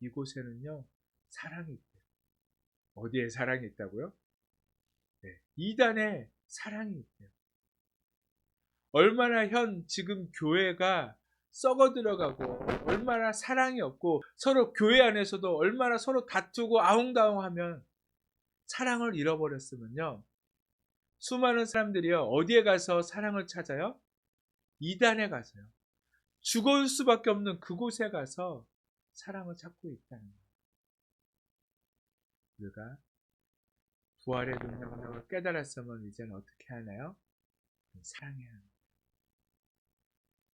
이곳에는요 사랑이 있대요. 어디에 사랑이 있다고요? 네, 이단에 사랑이 있대요. 얼마나 지금 교회가 썩어 들어가고 얼마나 사랑이 없고 서로 교회 안에서도 얼마나 서로 다투고 아웅다웅하면 사랑을 잃어버렸으면요. 수많은 사람들이요 어디에 가서 사랑을 찾아요? 이단에 가서요. 죽을 수밖에 없는 그곳에 가서 사랑을 찾고 있다는 거예요. 우리가 부활의 능력을 깨달았으면 이제는 어떻게 하나요? 사랑해야 합니다.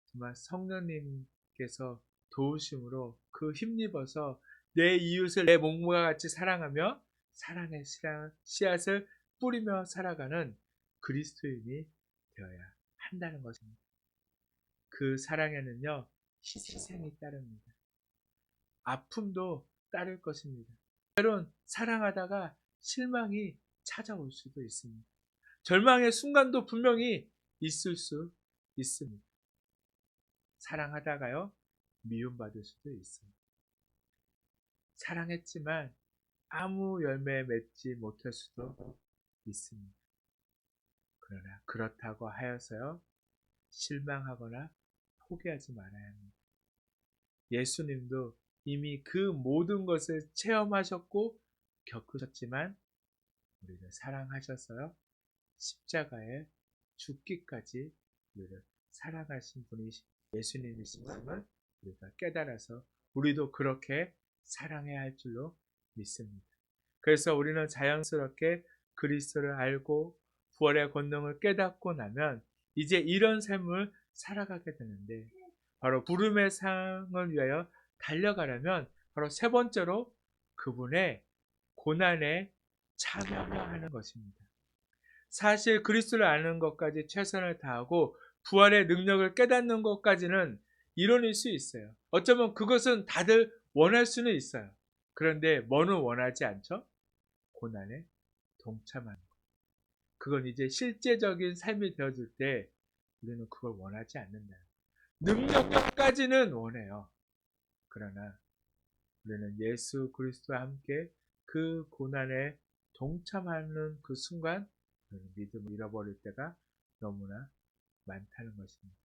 정말 성령님께서 도우심으로 그 힘입어서 내 이웃을 내 몸과 같이 사랑하며 사랑의 씨앗을 뿌리며 살아가는 그리스도인이 되어야 한다는 것입니다. 그 사랑에는요 희생이 따릅니다. 아픔도 따를 것입니다. 때론 사랑하다가 실망이 찾아올 수도 있습니다. 절망의 순간도 분명히 있을 수 있습니다. 사랑하다가요 미움받을 수도 있습니다. 사랑했지만 아무 열매 맺지 못할 수도 있습니다. 그러나 그렇다고 하여서요 실망하거나 포기하지 말아야 합니다. 예수님도 이미 그 모든 것을 체험하셨고 겪으셨지만 우리를 사랑하셔서요 십자가에 죽기까지 우리를 사랑하신 분이 예수님이심을 우리가 깨달아서 우리도 그렇게 사랑해야 할 줄로 믿습니다. 그래서 우리는 자연스럽게 그리스도를 알고 부활의 권능을 깨닫고 나면 이제 이런 삶을 살아가게 되는데 바로 부름의 상을 위하여 달려가려면 바로 세 번째로 그분의 고난에 참여하는 것입니다. 사실 그리스도를 아는 것까지 최선을 다하고 부활의 능력을 깨닫는 것까지는 이론일 수 있어요. 어쩌면 그것은 다들 원할 수는 있어요. 그런데 뭐는 원하지 않죠? 고난에 동참하는 것. 그건 이제 실제적인 삶이 되어질 때 우리는 그걸 원하지 않는다. 능력까지는 원해요. 그러나 우리는 예수 그리스도와 함께 그 고난에 동참하는 그 순간 믿음을 잃어버릴 때가 너무나 많다는 것입니다.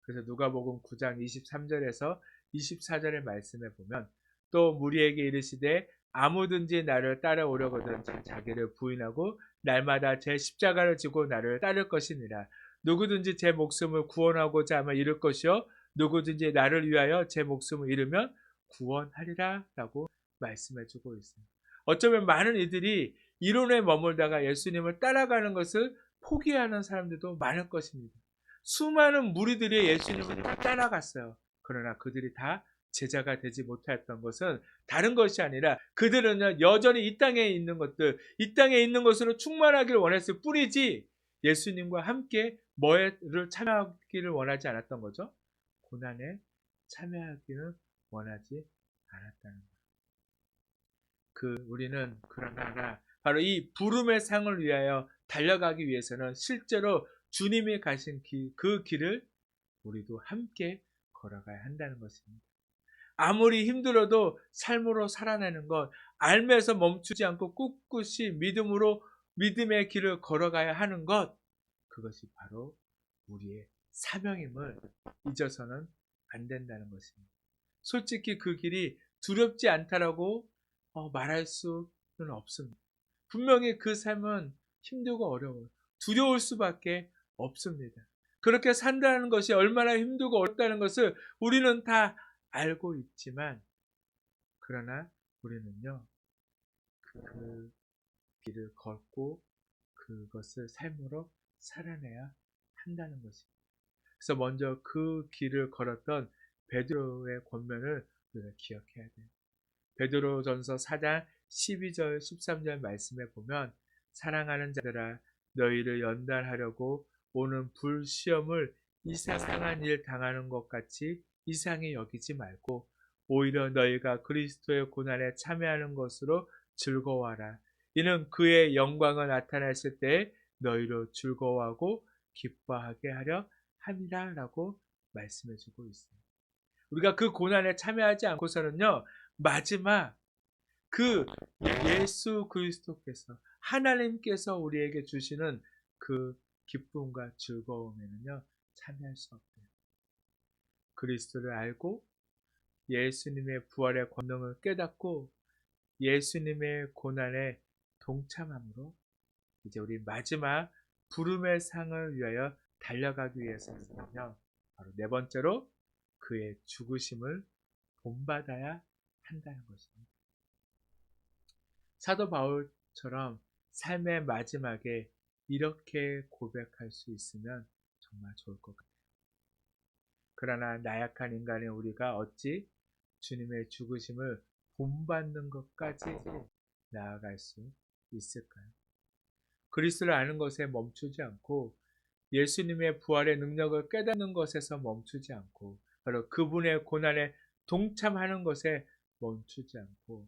그래서 누가복음 9장 23절에서 24절의 말씀에 보면 또 무리에게 이르시되 아무든지 나를 따라오려거든 자기를 부인하고 날마다 제 십자가를 지고 나를 따를 것이니라. 누구든지 제 목숨을 구원하고자 하면 잃을 것이요 누구든지 나를 위하여 제 목숨을 잃으면 구원하리라 라고 말씀해 주고 있습니다. 어쩌면 많은 이들이 이론에 머물다가 예수님을 따라가는 것을 포기하는 사람들도 많을 것입니다. 수많은 무리들이 예수님을 다 따라갔어요. 그러나 그들이 다 제자가 되지 못했던 것은 다른 것이 아니라 그들은 여전히 이 땅에 있는 것들, 이 땅에 있는 것으로 충만하기를 원했을 뿐이지 예수님과 함께 뭐를 참여하기를 원하지 않았던 거죠. 고난에 참여하기를 원하지 않았다는 거예요. 우리는 그러나 바로 이 부름의 상을 위하여 달려가기 위해서는 실제로 주님이 가신 그 길을 우리도 함께 걸어가야 한다는 것입니다. 아무리 힘들어도 삶으로 살아내는 것, 알면서 멈추지 않고 꿋꿋이 믿음의 길을 걸어가야 하는 것, 그것이 바로 우리의 사명임을 잊어서는 안 된다는 것입니다. 솔직히 그 길이 두렵지 않다라고 말할 수는 없습니다. 분명히 그 삶은 힘들고 어려워요. 두려울 수밖에 없습니다. 그렇게 산다는 것이 얼마나 힘들고 어렵다는 것을 우리는 다 알고 있지만 그러나 우리는요 그 길을 걷고 그것을 삶으로 살아내야 한다는 것입니다. 그래서 먼저 그 길을 걸었던 베드로의 권면을 우리가 기억해야 돼요. 베드로전서 4장 12절 13절 말씀에 보면 사랑하는 자들아 너희를 연단하려고 오는 불시험을 이상한 일 당하는 것 같이 이상히 여기지 말고 오히려 너희가 그리스도의 고난에 참여하는 것으로 즐거워하라. 이는 그의 영광을 나타냈을 때 너희로 즐거워하고 기뻐하게 하려 함이라라고 말씀해주고 있어요. 우리가 그 고난에 참여하지 않고서는요, 마지막 그 예수 그리스도께서 하나님께서 우리에게 주시는 그 기쁨과 즐거움에는요 참여할 수 없대요. 그리스도를 알고 예수님의 부활의 권능을 깨닫고 예수님의 고난에 동참함으로 이제 우리 마지막 부름의 상을 위하여 달려가기 위해서는요 바로 네 번째로 그의 죽으심을 본받아야 한다는 것입니다. 사도 바울처럼 삶의 마지막에 이렇게 고백할 수 있으면 정말 좋을 것 같아요. 그러나 나약한 인간의 우리가 어찌 주님의 죽으심을 본받는 것까지 나아갈 수 있을까요? 그리스도를 아는 것에 멈추지 않고 예수님의 부활의 능력을 깨닫는 것에서 멈추지 않고 바로 그분의 고난에 동참하는 것에 멈추지 않고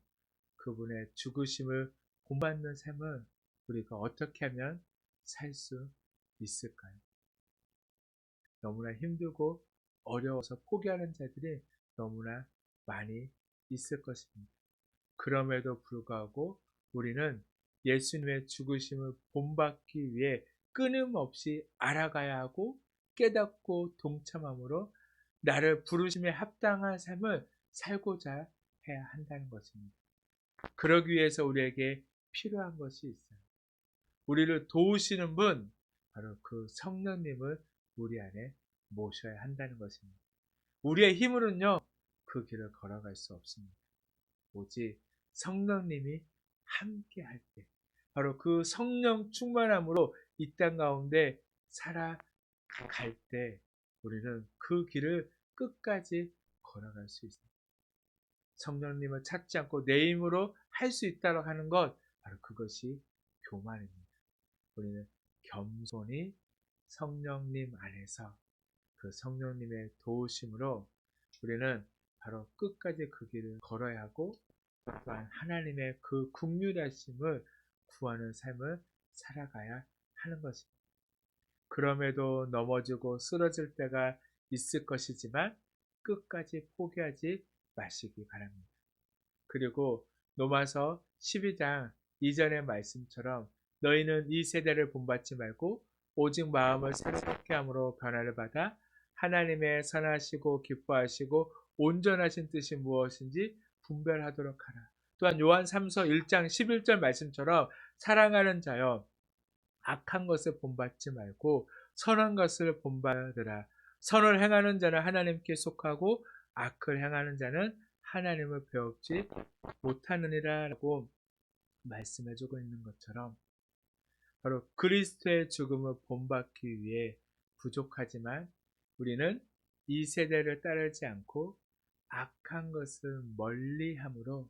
그분의 죽으심을 본받는 삶을 우리가 어떻게 하면 살 수 있을까요? 너무나 힘들고 어려워서 포기하는 자들이 너무나 많이 있을 것입니다. 그럼에도 불구하고 우리는 예수님의 죽으심을 본받기 위해 끊임없이 알아가야 하고 깨닫고 동참함으로 나를 부르심에 합당한 삶을 살고자 해야 한다는 것입니다. 그러기 위해서 우리에게 필요한 것이 있어요. 우리를 도우시는 분, 바로 그 성령님을 우리 안에 모셔야 한다는 것입니다. 우리의 힘으로는요, 그 길을 걸어갈 수 없습니다. 오직 성령님이 함께 할 때, 바로 그 성령 충만함으로 이 땅 가운데 살아갈 때, 우리는 그 길을 끝까지 걸어갈 수 있습니다. 성령님을 찾지 않고 내 힘으로 할 수 있다고 하는 것, 바로 그것이 교만입니다. 우리는 겸손히 성령님 안에서 그 성령님의 도우심으로 우리는 바로 끝까지 그 길을 걸어야 하고 또한 하나님의 그 긍휼하심을 구하는 삶을 살아가야 하는 것입니다. 그럼에도 넘어지고 쓰러질 때가 있을 것이지만 끝까지 포기하지 마시기 바랍니다. 그리고 로마서 12장 이전의 말씀처럼 너희는 이 세대를 본받지 말고 오직 마음을 새롭게 함으로 변화를 받아 하나님의 선하시고 기뻐하시고 온전하신 뜻이 무엇인지 분별하도록 하라. 또한 요한 3서 1장 11절 말씀처럼 사랑하는 자여 악한 것을 본받지 말고 선한 것을 본받으라. 선을 행하는 자는 하나님께 속하고 악을 행하는 자는 하나님을 배웁지 못하느니라 라고 말씀해주고 있는 것처럼 바로 그리스도의 죽음을 본받기 위해 부족하지만 우리는 이 세대를 따르지 않고 악한 것을 멀리함으로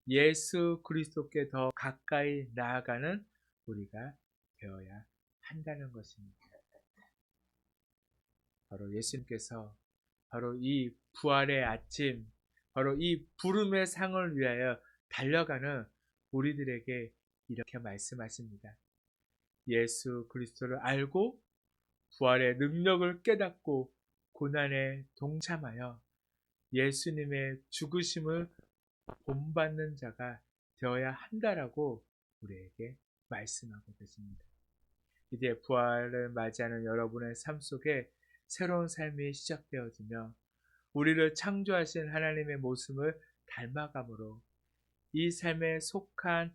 예수 그리스도께 더 가까이 나아가는 우리가 되어야 한다는 것입니다. 바로 예수님께서 바로 이 부활의 아침, 바로 이 부름의 상을 위하여 달려가는 우리들에게 이렇게 말씀하십니다. 예수 그리스도를 알고 부활의 능력을 깨닫고 고난에 동참하여 예수님의 죽으심을 본받는 자가 되어야 한다라고 우리에게 말씀하고 계십니다. 이제 부활을 맞이하는 여러분의 삶 속에 새로운 삶이 시작되어지며 우리를 창조하신 하나님의 모습을 닮아감으로 이 삶에 속한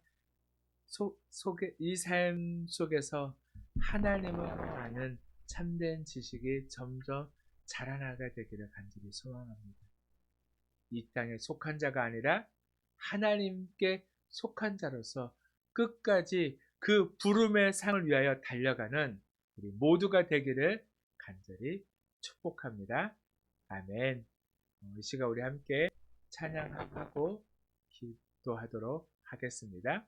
이 삶 속에서 하나님을 아는 참된 지식이 점점 자라나게 되기를 간절히 소망합니다. 이 땅에 속한 자가 아니라 하나님께 속한 자로서 끝까지 그 부름의 상을 위하여 달려가는 우리 모두가 되기를 간절히 축복합니다. 아멘. 이 시간 우리 함께 찬양하고 기도하도록 하겠습니다.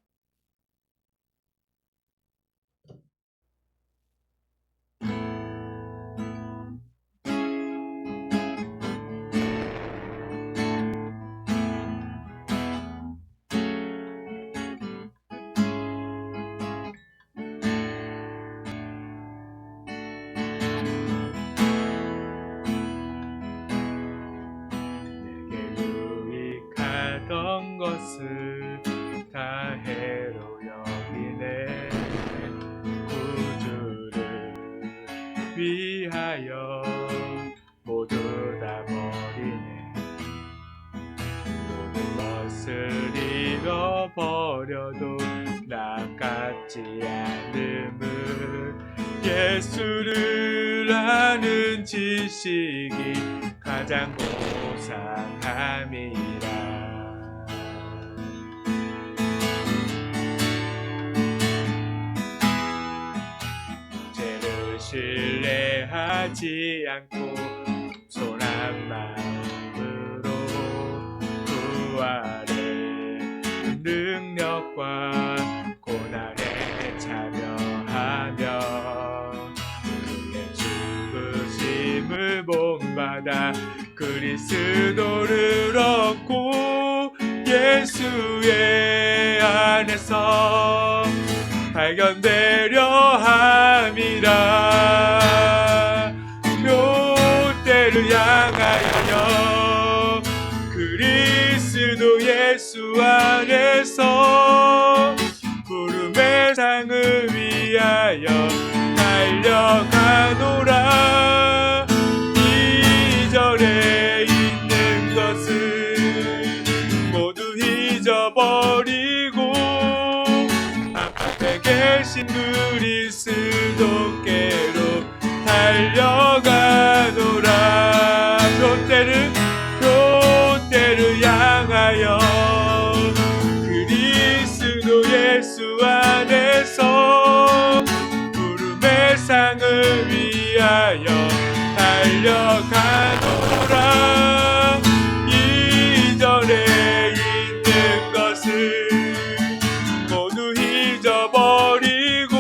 것을 다 해로 여기네. 구주를 위하여 모두 다 버리네. 모든 것을 잃어버려도 나같지 않음을 예수를 아는 지식이 가장 고상함이라. 죄를 신뢰하지 않고 손한 마음으로 부활의 능력과 고난에 참여하며 그의 죽으심을 본받아 그리스도를 얻고 예수의 안에서 발견되려 함이라. 묘대를 향하여 그리스도 예수 안에서 부름의 상을 위하여 달려가노라. 이전에 있는 것을 모두 잊어버리고 앞에 계신 그리스도께로 달려가노라. 롯데를 향하여 그리스도 예수 안에서 부름의 상을 위하여 달려가노라. 이전에 있는 것을 모두 잊어버리고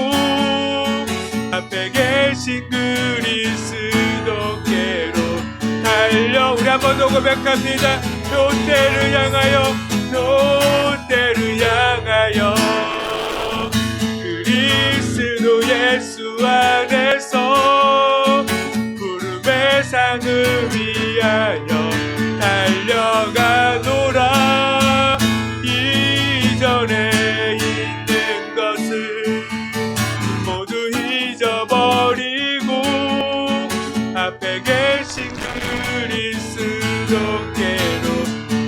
앞에 계신 그리스도께로 달려. 우리 한번 더 고백합니다. 롯데를 향하여 그리스도 예수 안에서 부름의 상을 위하여 달려가노라. 이전에 있는 것을 모두 잊어버리고 앞에 계신 그리스도께로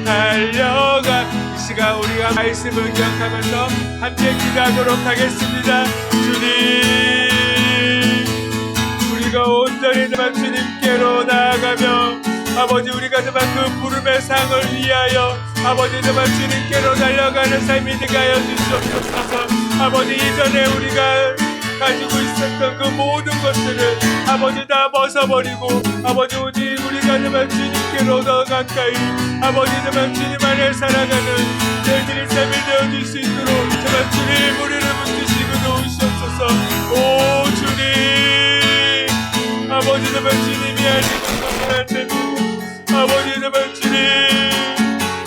달려가. 이 시간 우리가 말씀을 기억하면서 함께 기도하도록 하겠습니다. 주님, 우리가 온전히 정말 주님께로 나아가며 아버지 우리가 정말 그 부름의 상을 위하여 아버지 정말 주님께로 달려가는 삶이 되게 하여 주시옵소서. 아버지 이전에 우리가 가지고 있었던 그 모든 것들을 아버지 다 벗어버리고 아버지 오직 우리가 정말 주님께로 더 가까이 아버지 정말 주님 안에 살아가는 저희들의 삶이 되어줄 수 있도록 정말 주님 우리를 붙드시고 도우시옵소서. 오 주님, 아버지 정말 주님이 아니고 정말 됩니다. 아버지 정말 주님,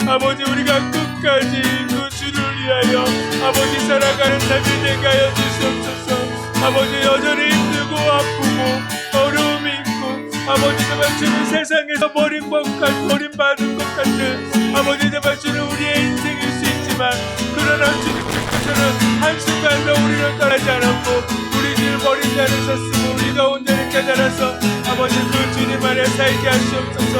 아버지 우리가 끝까지 그 주를 위하여 아버지 살아가는 삶이 되게 하여 주시옵소서. 아버지 여전히 힘들고 아프고 어려움이 있고 아버지 정말 주는 세상에서 버림받은 것 같은 아버지 정말 주는 우리의 인생일 수 있지만 그러나 주님께서는 한순간도 우리를 떠나지 않았고 우리 주를 버리지 않으셨으므로 우리가 온전히 깨달아서 아버지 그 주님 안에 살게 하시옵소서.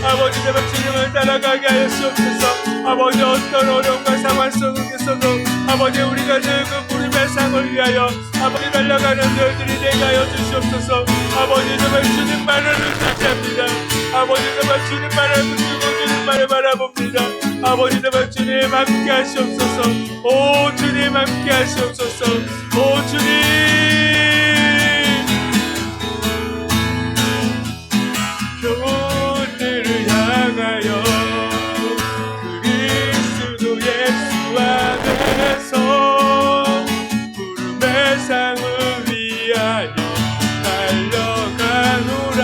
아버지 정말 주님을 따라가게 하시옵소서. 아버지 어떤 어려움과 상황 속에서도 아버지 우리가 그 부름의 상을 위하여 아버지 달려가는 저희들이 되게 하여 주시옵소서. 아버지 정말 주님만을 의지합니다. 아버지 정말 주님만을 붙들고 주님만을 바라봅니다. 아버지 정말 주님 함께 하시옵소서. 오 주님 함께 하시옵소서. 오 주님, 교회를 향하여 그리스도 예수 안에서 부름의 상을 위하여 달려가노라.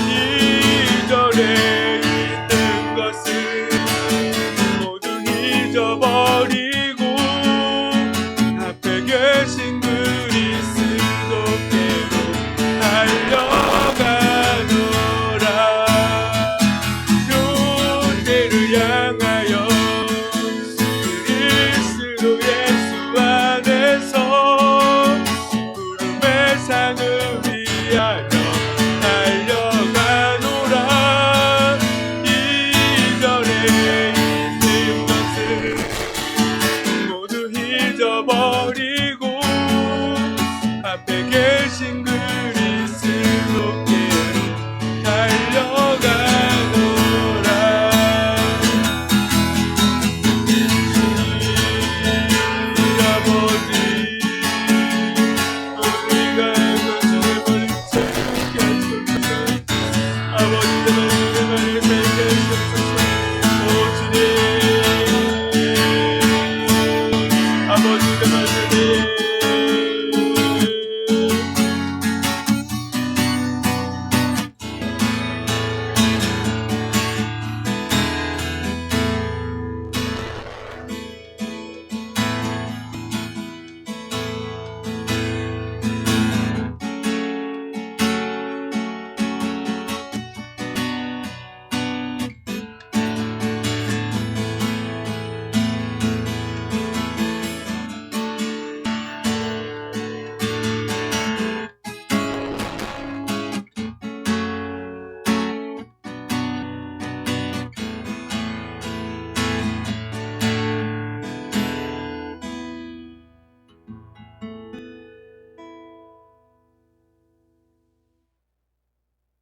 이전에 있는 것을 모두 잊어버리고 앞에 계신 그리스도께로 달려가노라. 교회를 향하여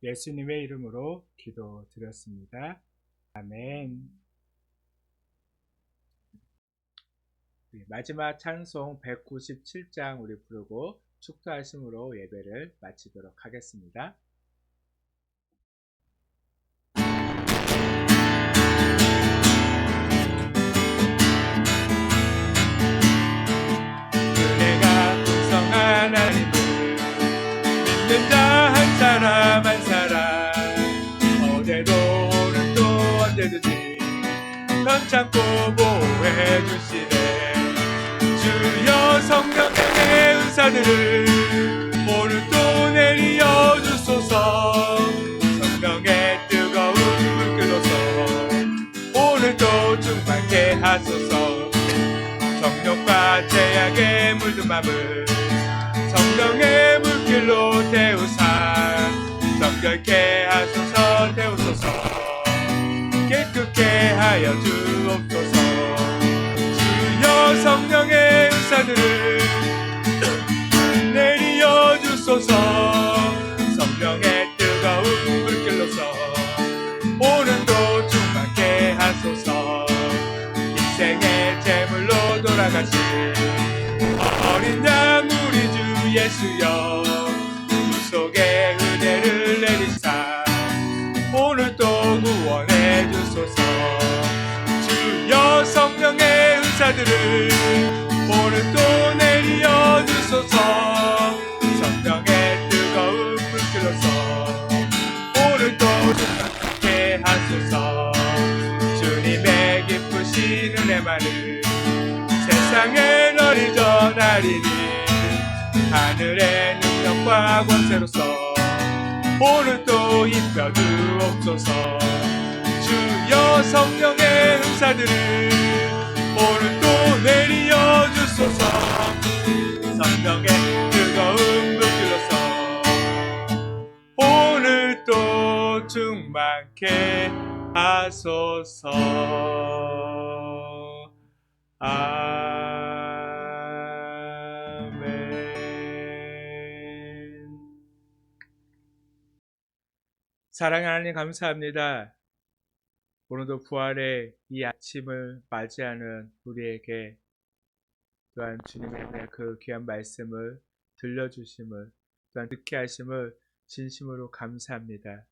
예수님의 이름으로 기도드렸습니다. 아멘. 마지막 찬송 197장 우리 부르고 축도하심으로 예배를 마치도록 하겠습니다. 은혜가 풍성한 하나님을 믿는 자 한 사람 한 사람 어제도 오늘도 언제든지 넌 참고 보호해 주시네. 주여 성령의 은사들을 오늘도 내리어 주소서. 성령의 뜨거운 불길로서 오늘도 충만케 하소서. 정욕과 죄악에 물든 맘을 성령의 물길로 태우사 정결케 하소서. 태우소서. 깨끗게 하여 주옵소서. 주여 성령의 은사들을 내리어 주소서. 성령의 뜨거운 불길로서 오늘도 충만케 하소서. 인생의 제물로 돌아가신 어린 양 우리 주 예수여 구속의 은혜를 내리사 오늘도 구원해 주소서. 주여 성령의 은사들을 오늘도 내리어 주소서. 성령의 뜨거운 불길로서 오늘도 충만케 하소서. 주님의 기쁘신 은혜만을 세상에 널리 전하리니 하늘의 능력과 권세로서 오늘도 입혀 주옵소서. 주여 성령의 은사들을 오늘도 내리어 주소서. 성령의 뜨거운 불길로서 오늘도 충만케 하소서. 사랑하는 하나님 감사합니다. 오늘도 부활의 이 아침을 맞이하는 우리에게 또한 주님의 그 귀한 말씀을 들려주심을 또한 듣게 하심을 진심으로 감사합니다.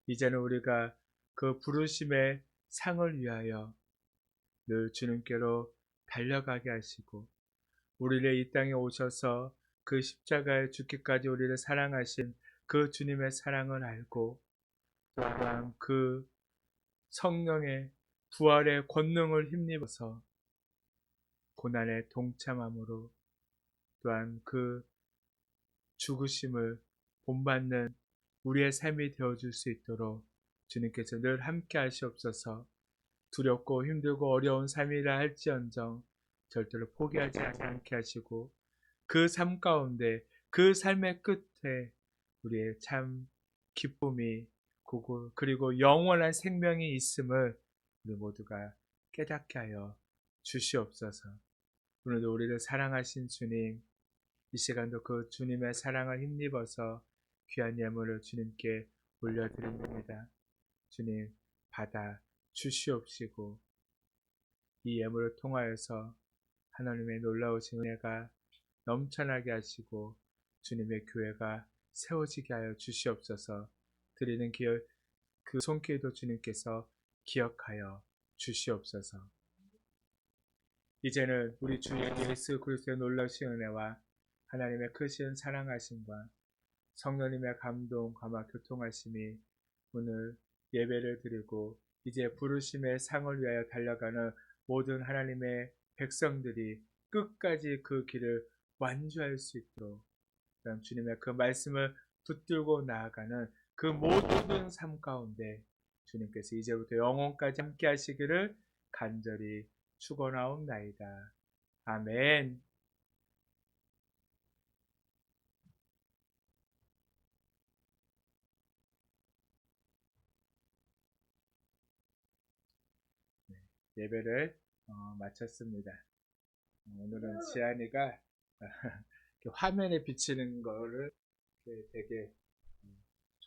이제는 우리가 그 부르심의 상을 위하여 늘 주님께로 달려가게 하시고 우리를 이 땅에 오셔서 그 십자가에 죽기까지 우리를 사랑하신 그 주님의 사랑을 알고 또한 그 성령의 부활의 권능을 힘입어서 고난에 동참함으로 또한 그 죽으심을 본받는 우리의 삶이 되어줄 수 있도록 주님께서 늘 함께 하시옵소서. 두렵고 힘들고 어려운 삶이라 할지언정 절대로 포기하지 않게 하시고 그 삶 가운데 그 삶의 끝에 우리의 참 기쁨이 그리고 영원한 생명이 있음을 우리 모두가 깨닫게 하여 주시옵소서. 오늘도 우리를 사랑하신 주님, 이 시간도 그 주님의 사랑을 힘입어서 귀한 예물을 주님께 올려드립니다. 주님 받아 주시옵시고 이 예물을 통하여서 하나님의 놀라우신 은혜가 넘쳐나게 하시고 주님의 교회가 세워지게 하여 주시옵소서. 드리는 그 손길도 주님께서 기억하여 주시옵소서. 이제는 우리 주 예수 그리스도의 놀라우신 은혜와 하나님의 크신 사랑하심과 성령님의 감동, 감화, 교통하심이 오늘 예배를 드리고 이제 부르심의 상을 위하여 달려가는 모든 하나님의 백성들이 끝까지 그 길을 완주할 수 있도록 주님의 그 말씀을 붙들고 나아가는 그 모든 삶 가운데 주님께서 이제부터 영원까지 함께 하시기를 간절히 축원하옵나이다. 아멘. 예배를 마쳤습니다. 오늘은 지안이가 화면에 비치는 거를 되게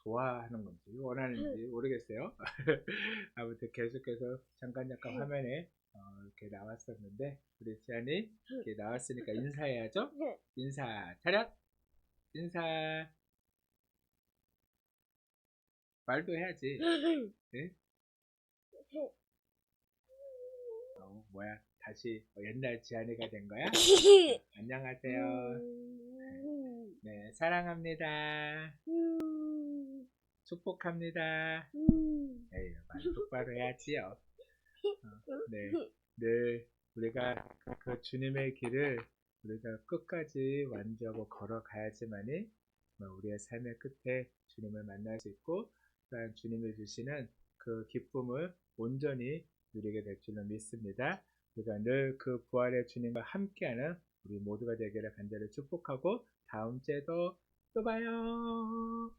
좋아하는 건지 원하는지 모르겠어요. 아무튼 계속해서 잠깐 화면에 이렇게 나왔었는데 우리 지안이 이렇게 나왔으니까 인사해야죠. 인사 차렷 인사 말도 해야지. 네? 뭐야 다시 옛날 지안이가 된 거야? 안녕하세요. 네 사랑합니다. 축복합니다. 에이, 말 똑바로 해야지요. 네, 늘 우리가 그 주님의 길을 우리가 끝까지 완주하고 걸어가야지만이 우리의 삶의 끝에 주님을 만날 수 있고 또한 주님이 주시는 그 기쁨을 온전히 누리게 될 줄로 믿습니다. 우리가 늘 그 부활의 주님과 함께하는 우리 모두가 되기를 간절히 축복하고 다음 주에도 또 봐요.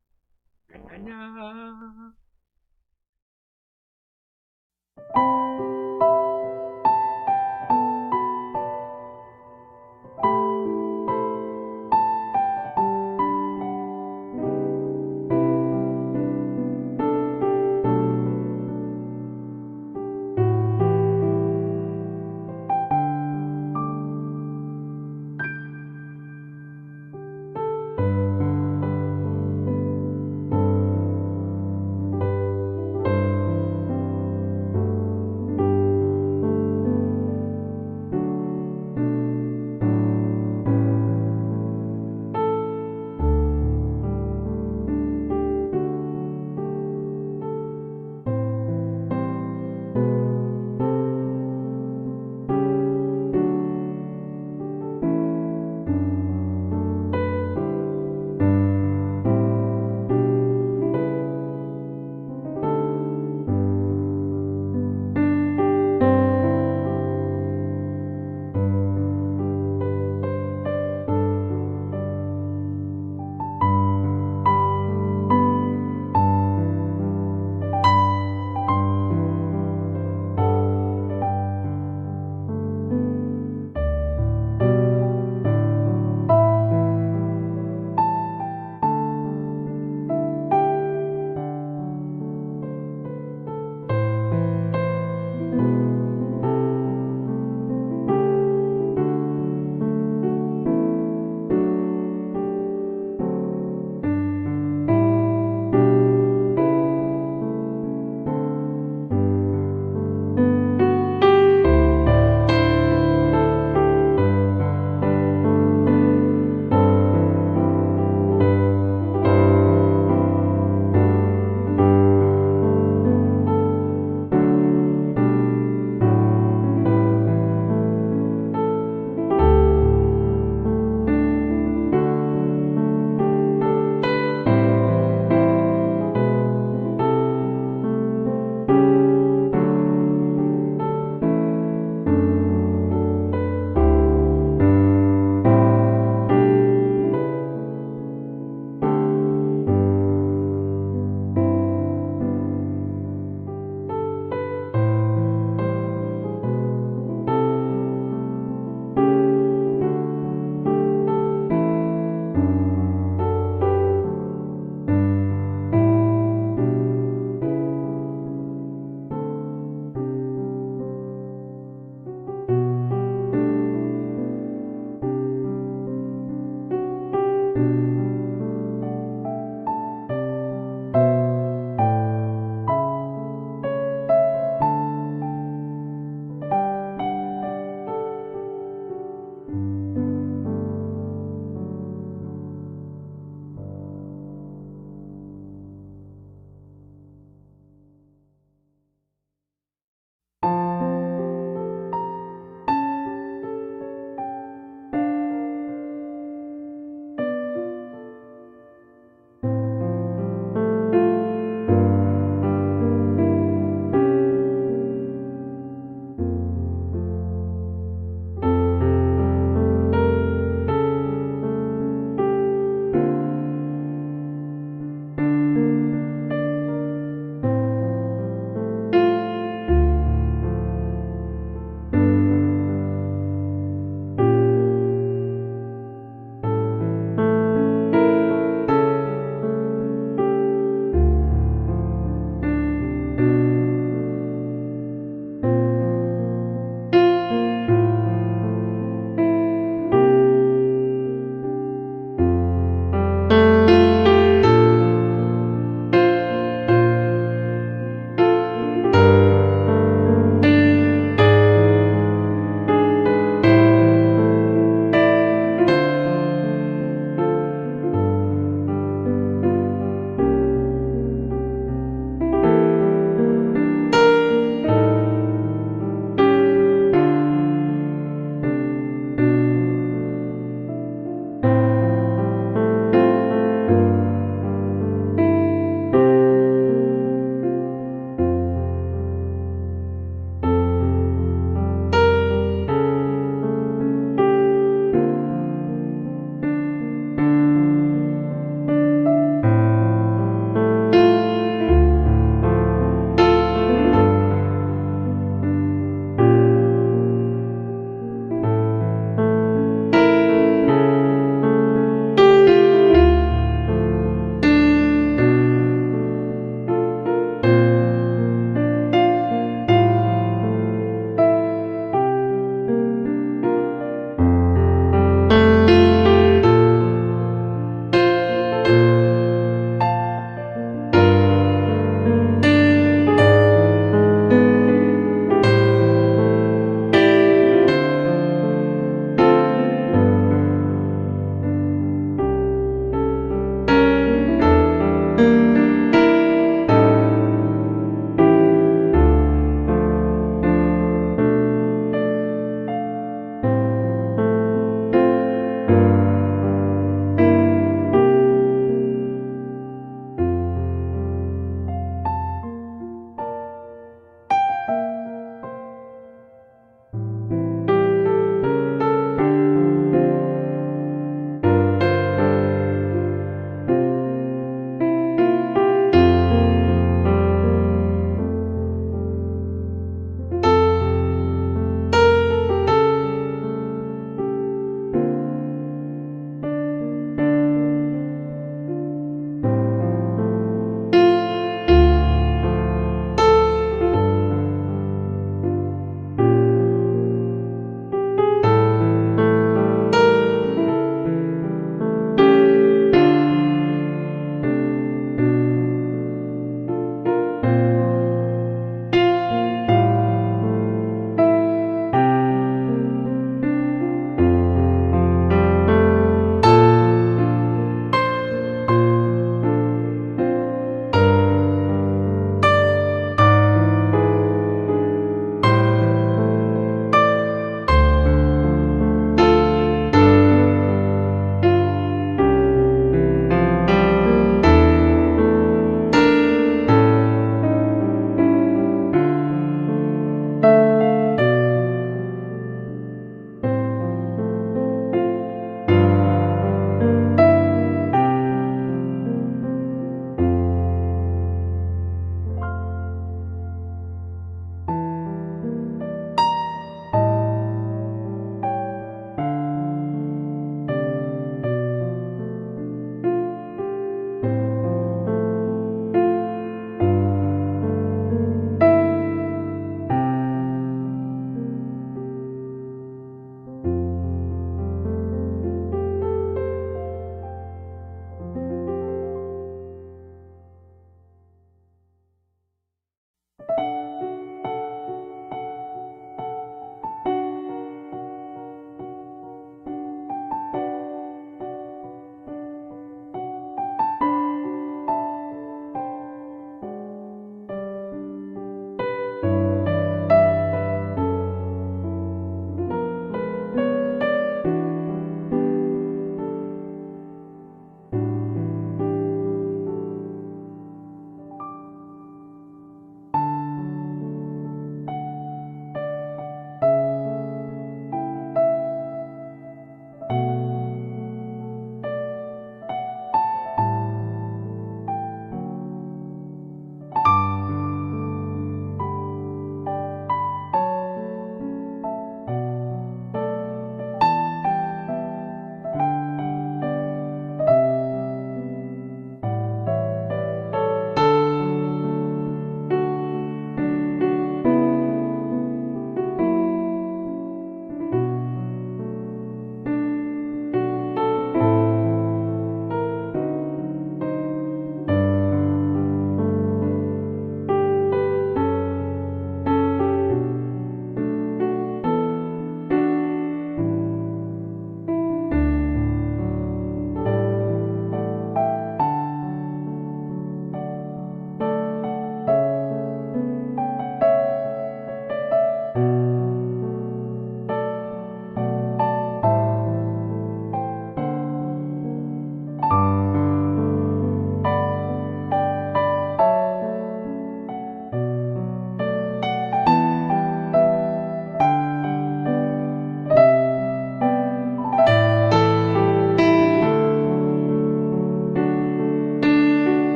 안녕.